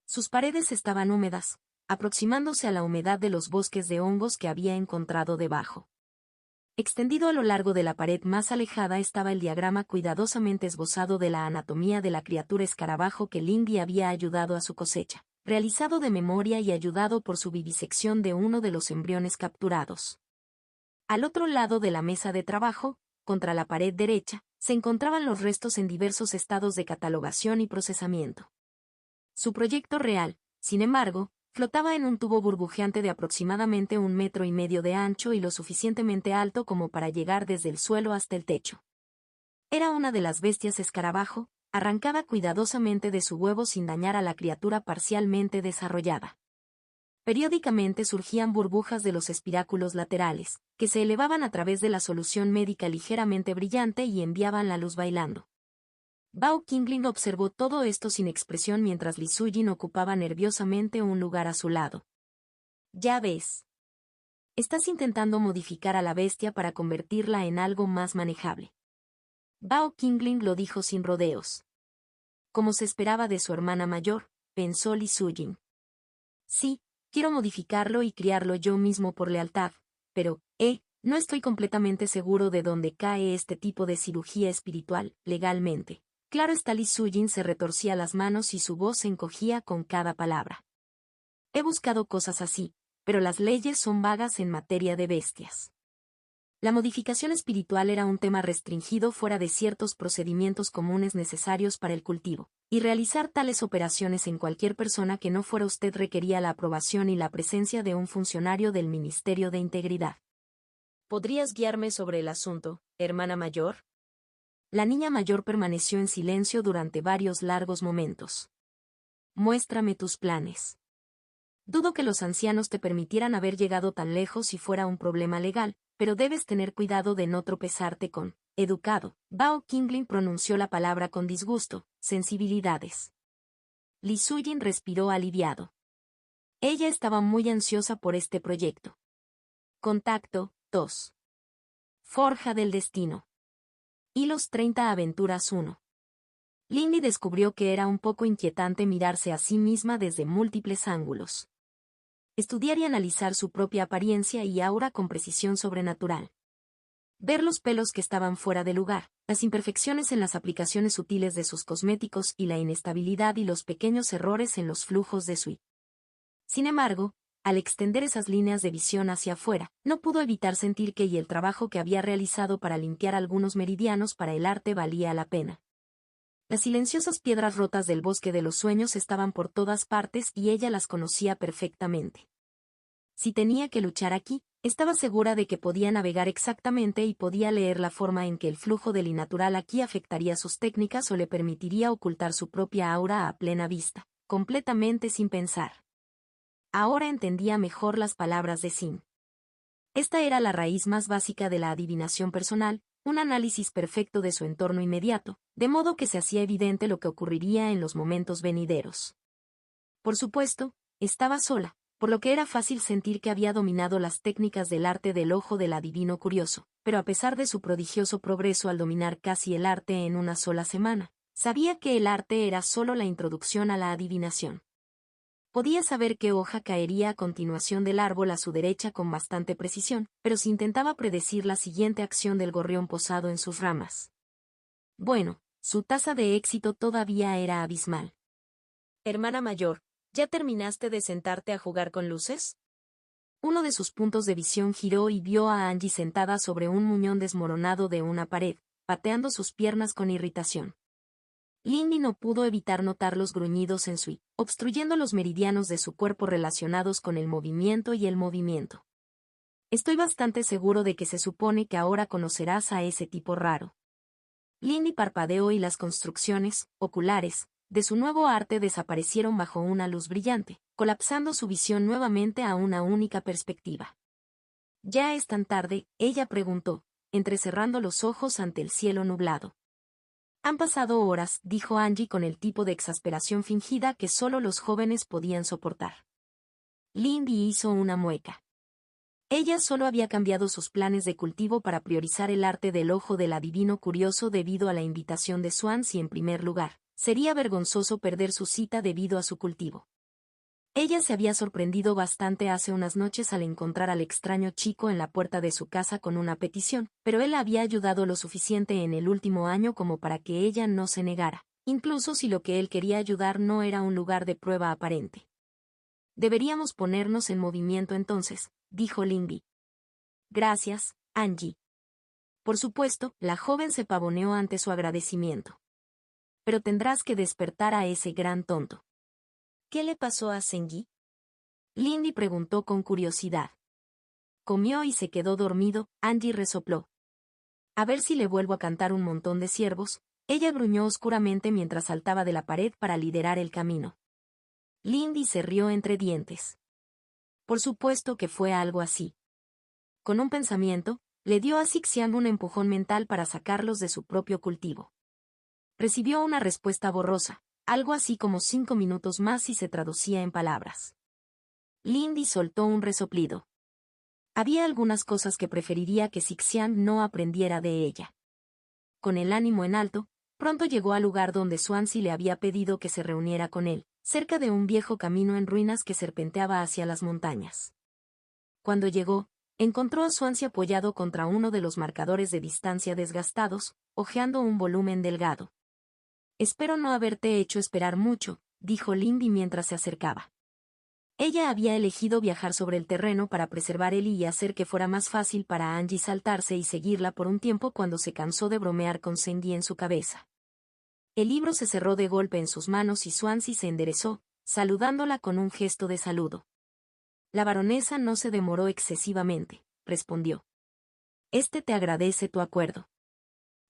Sus paredes estaban húmedas, aproximándose a la humedad de los bosques de hongos que había encontrado debajo. Extendido a lo largo de la pared más alejada estaba el diagrama cuidadosamente esbozado de la anatomía de la criatura escarabajo que Lindy había ayudado a su cosecha, realizado de memoria y ayudado por su vivisección de uno de los embriones capturados. Al otro lado de la mesa de trabajo, contra la pared derecha, se encontraban los restos en diversos estados de catalogación y procesamiento. Su proyecto real, sin embargo, flotaba en un tubo burbujeante de aproximadamente 1,5 metros de ancho y lo suficientemente alto como para llegar desde el suelo hasta el techo. Era una de las bestias escarabajo, arrancada cuidadosamente de su huevo sin dañar a la criatura parcialmente desarrollada. Periódicamente surgían burbujas de los espiráculos laterales, que se elevaban a través de la solución médica ligeramente brillante y enviaban la luz bailando. Bao Qingling observó todo esto sin expresión mientras Li Sujin ocupaba nerviosamente un lugar a su lado. Ya ves. Estás intentando modificar a la bestia para convertirla en algo más manejable. Bao Qingling lo dijo sin rodeos. Como se esperaba de su hermana mayor, pensó Li Sujin. Sí, quiero modificarlo y criarlo yo mismo por lealtad, pero, no estoy completamente seguro de dónde cae este tipo de cirugía espiritual, legalmente. Claro está, Li Sujin se retorcía las manos y su voz se encogía con cada palabra. He buscado cosas así, pero las leyes son vagas en materia de bestias. La modificación espiritual era un tema restringido fuera de ciertos procedimientos comunes necesarios para el cultivo, y realizar tales operaciones en cualquier persona que no fuera usted requería la aprobación y la presencia de un funcionario del Ministerio de Integridad. ¿Podrías guiarme sobre el asunto, hermana mayor? La niña mayor permaneció en silencio durante varios largos momentos. Muéstrame tus planes. Dudo que los ancianos te permitieran haber llegado tan lejos si fuera un problema legal, pero debes tener cuidado de no tropezarte con educado. Bao Qingling pronunció la palabra con disgusto, sensibilidades. Li Sujin respiró aliviado. Ella estaba muy ansiosa por este proyecto. Contacto 2. Forja del destino. Hilos 30 Aventuras 1. Lindy descubrió que era un poco inquietante mirarse a sí misma desde múltiples ángulos. Estudiar y analizar su propia apariencia y aura con precisión sobrenatural. Ver los pelos que estaban fuera de lugar, las imperfecciones en las aplicaciones sutiles de sus cosméticos y la inestabilidad y los pequeños errores en los flujos de su. Sin embargo, Al extender esas líneas de visión hacia afuera, no pudo evitar sentir que el trabajo que había realizado para limpiar algunos meridianos para el arte valía la pena. Las silenciosas piedras rotas del bosque de los sueños estaban por todas partes y ella las conocía perfectamente. Si tenía que luchar aquí, estaba segura de que podía navegar exactamente y podía leer la forma en que el flujo del innatural aquí afectaría sus técnicas o le permitiría ocultar su propia aura a plena vista, completamente sin pensar. Ahora entendía mejor las palabras de Sim. Esta era la raíz más básica de la adivinación personal, un análisis perfecto de su entorno inmediato, de modo que se hacía evidente lo que ocurriría en los momentos venideros. Por supuesto, estaba sola, por lo que era fácil sentir que había dominado las técnicas del arte del ojo del adivino curioso, pero a pesar de su prodigioso progreso al dominar casi el arte en una sola semana, sabía que el arte era solo la introducción a la adivinación. Podía saber qué hoja caería a continuación del árbol a su derecha con bastante precisión, pero si intentaba predecir la siguiente acción del gorrión posado en sus ramas. Bueno, su tasa de éxito todavía era abismal. Hermana mayor, ¿ya terminaste de sentarte a jugar con luces? Uno de sus puntos de visión giró y vio a Angie sentada sobre un muñón desmoronado de una pared, pateando sus piernas con irritación. Lindy no pudo evitar notar los gruñidos en su obstruyendo los meridianos de su cuerpo relacionados con el movimiento y el movimiento. Estoy bastante seguro de que se supone que ahora conocerás a ese tipo raro. Lindy parpadeó y las construcciones, oculares, de su nuevo arte desaparecieron bajo una luz brillante, colapsando su visión nuevamente a una única perspectiva. ¿Ya es tan tarde?, ella preguntó, entrecerrando los ojos ante el cielo nublado. Han pasado horas, dijo Angie con el tipo de exasperación fingida que solo los jóvenes podían soportar. Lindy hizo una mueca. Ella solo había cambiado sus planes de cultivo para priorizar el arte del ojo del adivino curioso debido a la invitación de Swansea en primer lugar. Sería vergonzoso perder su cita debido a su cultivo. Ella se había sorprendido bastante hace unas noches al encontrar al extraño chico en la puerta de su casa con una petición, pero él había ayudado lo suficiente en el último año como para que ella no se negara, incluso si lo que él quería ayudar no era un lugar de prueba aparente. Deberíamos ponernos en movimiento entonces, dijo Lindy. Gracias, Angie. Por supuesto, la joven se pavoneó ante su agradecimiento. Pero tendrás que despertar a ese gran tonto. ¿Qué le pasó a Sengi? Lindy preguntó con curiosidad. Comió y se quedó dormido, Angie resopló. A ver si le vuelvo a cantar un montón de ciervos, ella gruñó oscuramente mientras saltaba de la pared para liderar el camino. Lindy se rió entre dientes. Por supuesto que fue algo así. Con un pensamiento, le dio a Xixiang un empujón mental para sacarlos de su propio cultivo. Recibió una respuesta borrosa, algo así como 5 minutos más y se traducía en palabras. Lindy soltó un resoplido. Había algunas cosas que preferiría que Xixiang no aprendiera de ella. Con el ánimo en alto, pronto llegó al lugar donde Swansea le había pedido que se reuniera con él, cerca de un viejo camino en ruinas que serpenteaba hacia las montañas. Cuando llegó, encontró a Swansea apoyado contra uno de los marcadores de distancia desgastados, hojeando un volumen delgado. Espero no haberte hecho esperar mucho, dijo Lindy mientras se acercaba. Ella había elegido viajar sobre el terreno para preservar él y hacer que fuera más fácil para Angie saltarse y seguirla por un tiempo cuando se cansó de bromear con Sengi en su cabeza. El libro se cerró de golpe en sus manos y Swansea se enderezó, saludándola con un gesto de saludo. La baronesa no se demoró excesivamente, respondió. Este te agradece tu acuerdo.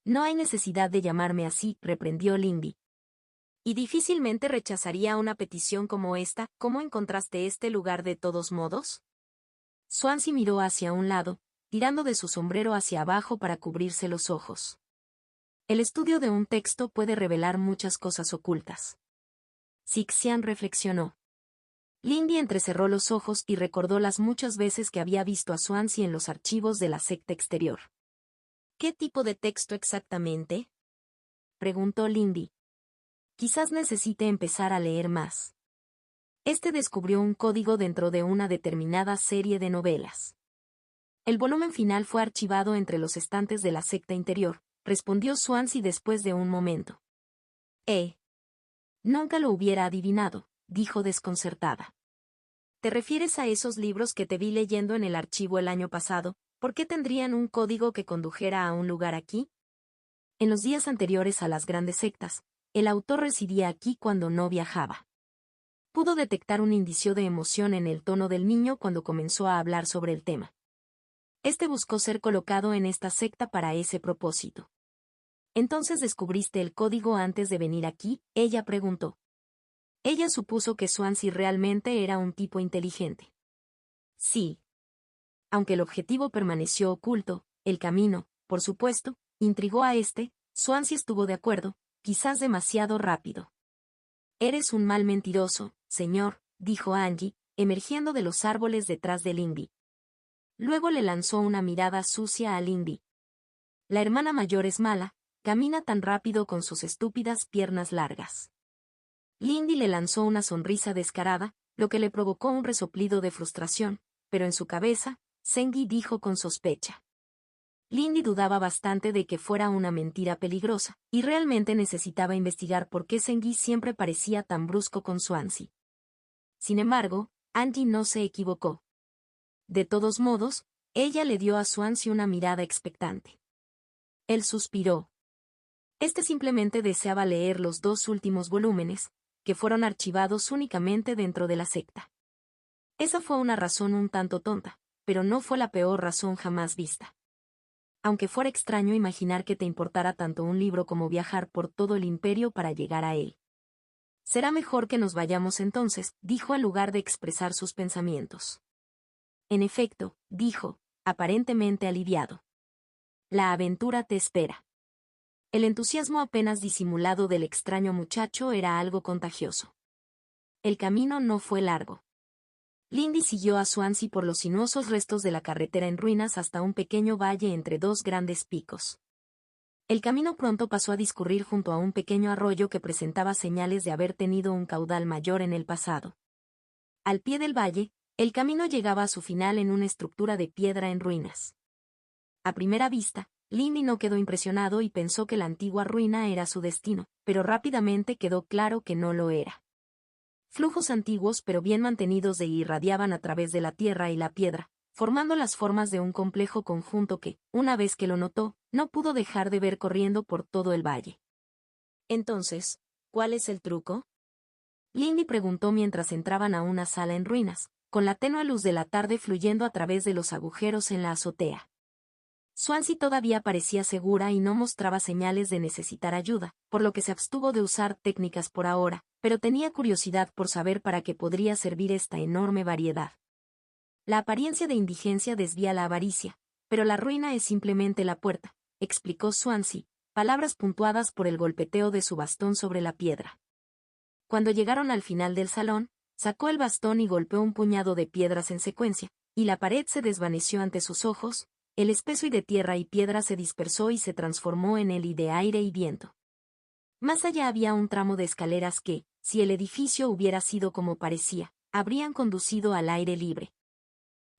No hay necesidad de llamarme así, reprendió Lindy. Y difícilmente rechazaría una petición como esta. ¿Cómo encontraste este lugar de todos modos? Swansea miró hacia un lado, tirando de su sombrero hacia abajo para cubrirse los ojos. El estudio de un texto puede revelar muchas cosas ocultas. Xixiang reflexionó. Lindy entrecerró los ojos y recordó las muchas veces que había visto a Swansea en los archivos de la secta exterior. ¿Qué tipo de texto exactamente?, preguntó Lindy. Quizás necesite empezar a leer más. Este descubrió un código dentro de una determinada serie de novelas. El volumen final fue archivado entre los estantes de la secta interior, respondió Swansea después de un momento. Nunca lo hubiera adivinado, dijo desconcertada. ¿Te refieres a esos libros que te vi leyendo en el archivo el año pasado? ¿Por qué tendrían un código que condujera a un lugar aquí? En los días anteriores a las grandes sectas, el autor residía aquí cuando no viajaba. Pudo detectar un indicio de emoción en el tono del niño cuando comenzó a hablar sobre el tema. Este buscó ser colocado en esta secta para ese propósito. ¿Entonces descubriste el código antes de venir aquí?, ella preguntó. Ella supuso que Swansea realmente era un tipo inteligente. Sí. Aunque el objetivo permaneció oculto, el camino, por supuesto, intrigó a Swansea estuvo de acuerdo, quizás demasiado rápido. Eres un mal mentiroso, señor, dijo Angie, emergiendo de los árboles detrás de Lindy. Luego le lanzó una mirada sucia a Lindy. La hermana mayor es mala, camina tan rápido con sus estúpidas piernas largas. Lindy le lanzó una sonrisa descarada, lo que le provocó un resoplido de frustración, pero en su cabeza, Sengi dijo con sospecha. Lindy dudaba bastante de que fuera una mentira peligrosa, y realmente necesitaba investigar por qué Sengi siempre parecía tan brusco con Swansea. Sin embargo, Angie no se equivocó. De todos modos, ella le dio a Swansea una mirada expectante. Él suspiró. Simplemente deseaba leer los 2 últimos volúmenes, que fueron archivados únicamente dentro de la secta. Esa fue una razón un tanto tonta, pero no fue la peor razón jamás vista. Aunque fuera extraño imaginar que te importara tanto un libro como viajar por todo el imperio para llegar a él. Será mejor que nos vayamos entonces, dijo en lugar de expresar sus pensamientos. En efecto, dijo, aparentemente aliviado. La aventura te espera. El entusiasmo apenas disimulado del extraño muchacho era algo contagioso. El camino no fue largo. Lindy siguió a Swansea por los sinuosos restos de la carretera en ruinas hasta un pequeño valle entre 2 grandes picos. El camino pronto pasó a discurrir junto a un pequeño arroyo que presentaba señales de haber tenido un caudal mayor en el pasado. Al pie del valle, el camino llegaba a su final en una estructura de piedra en ruinas. A primera vista, Lindy no quedó impresionado y pensó que la antigua ruina era su destino, pero rápidamente quedó claro que no lo era. Flujos antiguos pero bien mantenidos irradiaban a través de la tierra y la piedra, formando las formas de un complejo conjunto que, una vez que lo notó, no pudo dejar de ver corriendo por todo el valle. Entonces, ¿cuál es el truco?, Lindy preguntó mientras entraban a una sala en ruinas, con la tenue luz de la tarde fluyendo a través de los agujeros en la azotea. Swansea todavía parecía segura y no mostraba señales de necesitar ayuda, por lo que se abstuvo de usar técnicas por ahora, pero tenía curiosidad por saber para qué podría servir esta enorme variedad. La apariencia de indigencia desvía la avaricia, pero la ruina es simplemente la puerta, explicó Swansea, palabras puntuadas por el golpeteo de su bastón sobre la piedra. Cuando llegaron al final del salón, sacó el bastón y golpeó un puñado de piedras en secuencia, y la pared se desvaneció ante sus ojos. El espeso y de tierra y piedra se dispersó y se transformó en él y de aire y viento. Más allá había un tramo de escaleras que, si el edificio hubiera sido como parecía, habrían conducido al aire libre.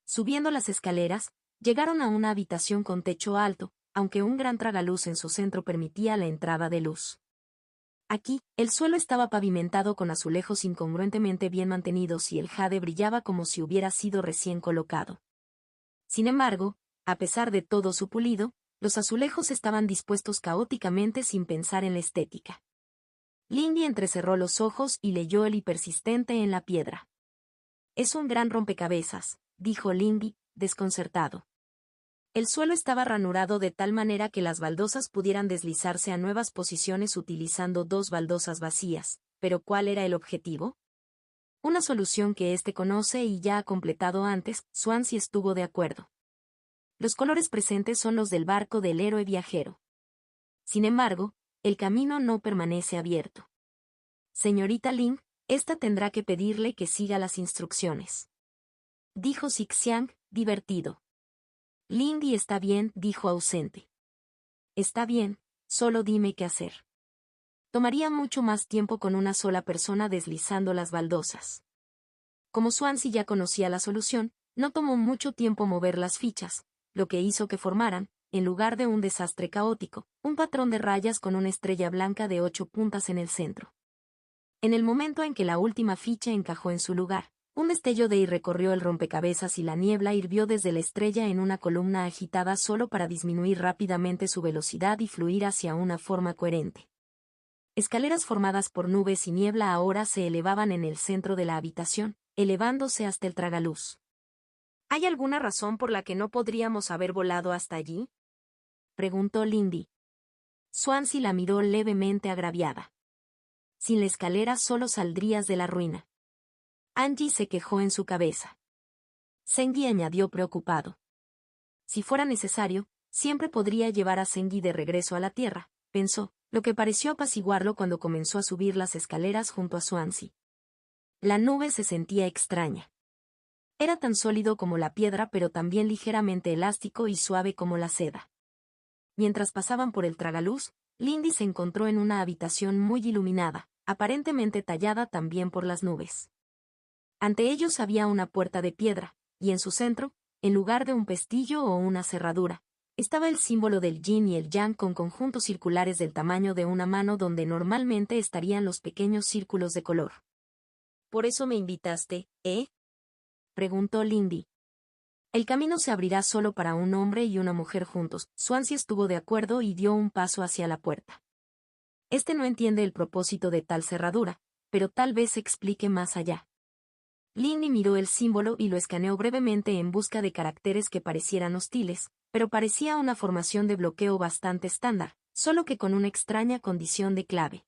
Subiendo las escaleras, llegaron a una habitación con techo alto, aunque un gran tragaluz en su centro permitía la entrada de luz. Aquí, el suelo estaba pavimentado con azulejos incongruentemente bien mantenidos y el jade brillaba como si hubiera sido recién colocado. Sin embargo, a pesar de todo su pulido, los azulejos estaban dispuestos caóticamente sin pensar en la estética. Lindy entrecerró los ojos y leyó el hipersistente en la piedra. Es un gran rompecabezas, dijo Lindy, desconcertado. El suelo estaba ranurado de tal manera que las baldosas pudieran deslizarse a nuevas posiciones utilizando 2 baldosas vacías, pero ¿cuál era el objetivo? Una solución que conoce y ya ha completado antes. Swansea estuvo de acuerdo. Los colores presentes son los del barco del héroe viajero. Sin embargo, el camino no permanece abierto. Señorita Ling, tendrá que pedirle que siga las instrucciones. Dijo Zixiang, divertido. Lindy está bien, dijo ausente. Está bien, solo dime qué hacer. Tomaría mucho más tiempo con una sola persona deslizando las baldosas. Como Swansea ya conocía la solución, no tomó mucho tiempo mover las fichas, lo que hizo que formaran, en lugar de un desastre caótico, un patrón de rayas con una estrella blanca de 8 puntas en el centro. En el momento en que la última ficha encajó en su lugar, Un destello de recorrió el rompecabezas y la niebla hirvió desde la estrella en una columna agitada solo para disminuir rápidamente su velocidad y fluir hacia una forma coherente. Escaleras formadas por nubes y niebla ahora se elevaban en el centro de la habitación, elevándose hasta el tragaluz. ¿Hay alguna razón por la que no podríamos haber volado hasta allí?, preguntó Lindy. Swansea la miró levemente agraviada. Sin la escalera solo saldrías de la ruina. Angie se quejó en su cabeza. Sengi añadió preocupado. Si fuera necesario, siempre podría llevar a Sengi de regreso a la Tierra, pensó, lo que pareció apaciguarlo cuando comenzó a subir las escaleras junto a Swansea. La nube se sentía extraña. Era tan sólido como la piedra pero también ligeramente elástico y suave como la seda. Mientras pasaban por el tragaluz, Lindy se encontró en una habitación muy iluminada, aparentemente tallada también por las nubes. Ante ellos había una puerta de piedra, y en su centro, en lugar de un pestillo o una cerradura, estaba el símbolo del yin y el yang con conjuntos circulares del tamaño de una mano donde normalmente estarían los pequeños círculos de color. ¿Por eso me invitaste, preguntó Lindy. El camino se abrirá solo para un hombre y una mujer juntos. Swansea estuvo de acuerdo y dio un paso hacia la puerta. Este no entiende el propósito de tal cerradura, pero tal vez se explique más allá. Lindy miró el símbolo y lo escaneó brevemente en busca de caracteres que parecieran hostiles, pero parecía una formación de bloqueo bastante estándar, solo que con una extraña condición de clave.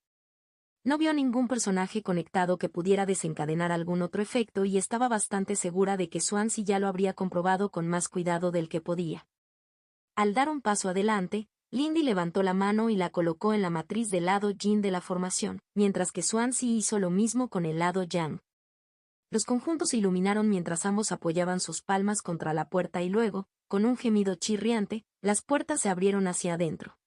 No vio ningún personaje conectado que pudiera desencadenar algún otro efecto y estaba bastante segura de que Swansea ya lo habría comprobado con más cuidado del que podía. Al dar un paso adelante, Lindy levantó la mano y la colocó en la matriz del lado yin de la formación, mientras que Swansea hizo lo mismo con el lado yang. Los conjuntos se iluminaron mientras ambos apoyaban sus palmas contra la puerta y luego, con un gemido chirriante, las puertas se abrieron hacia adentro.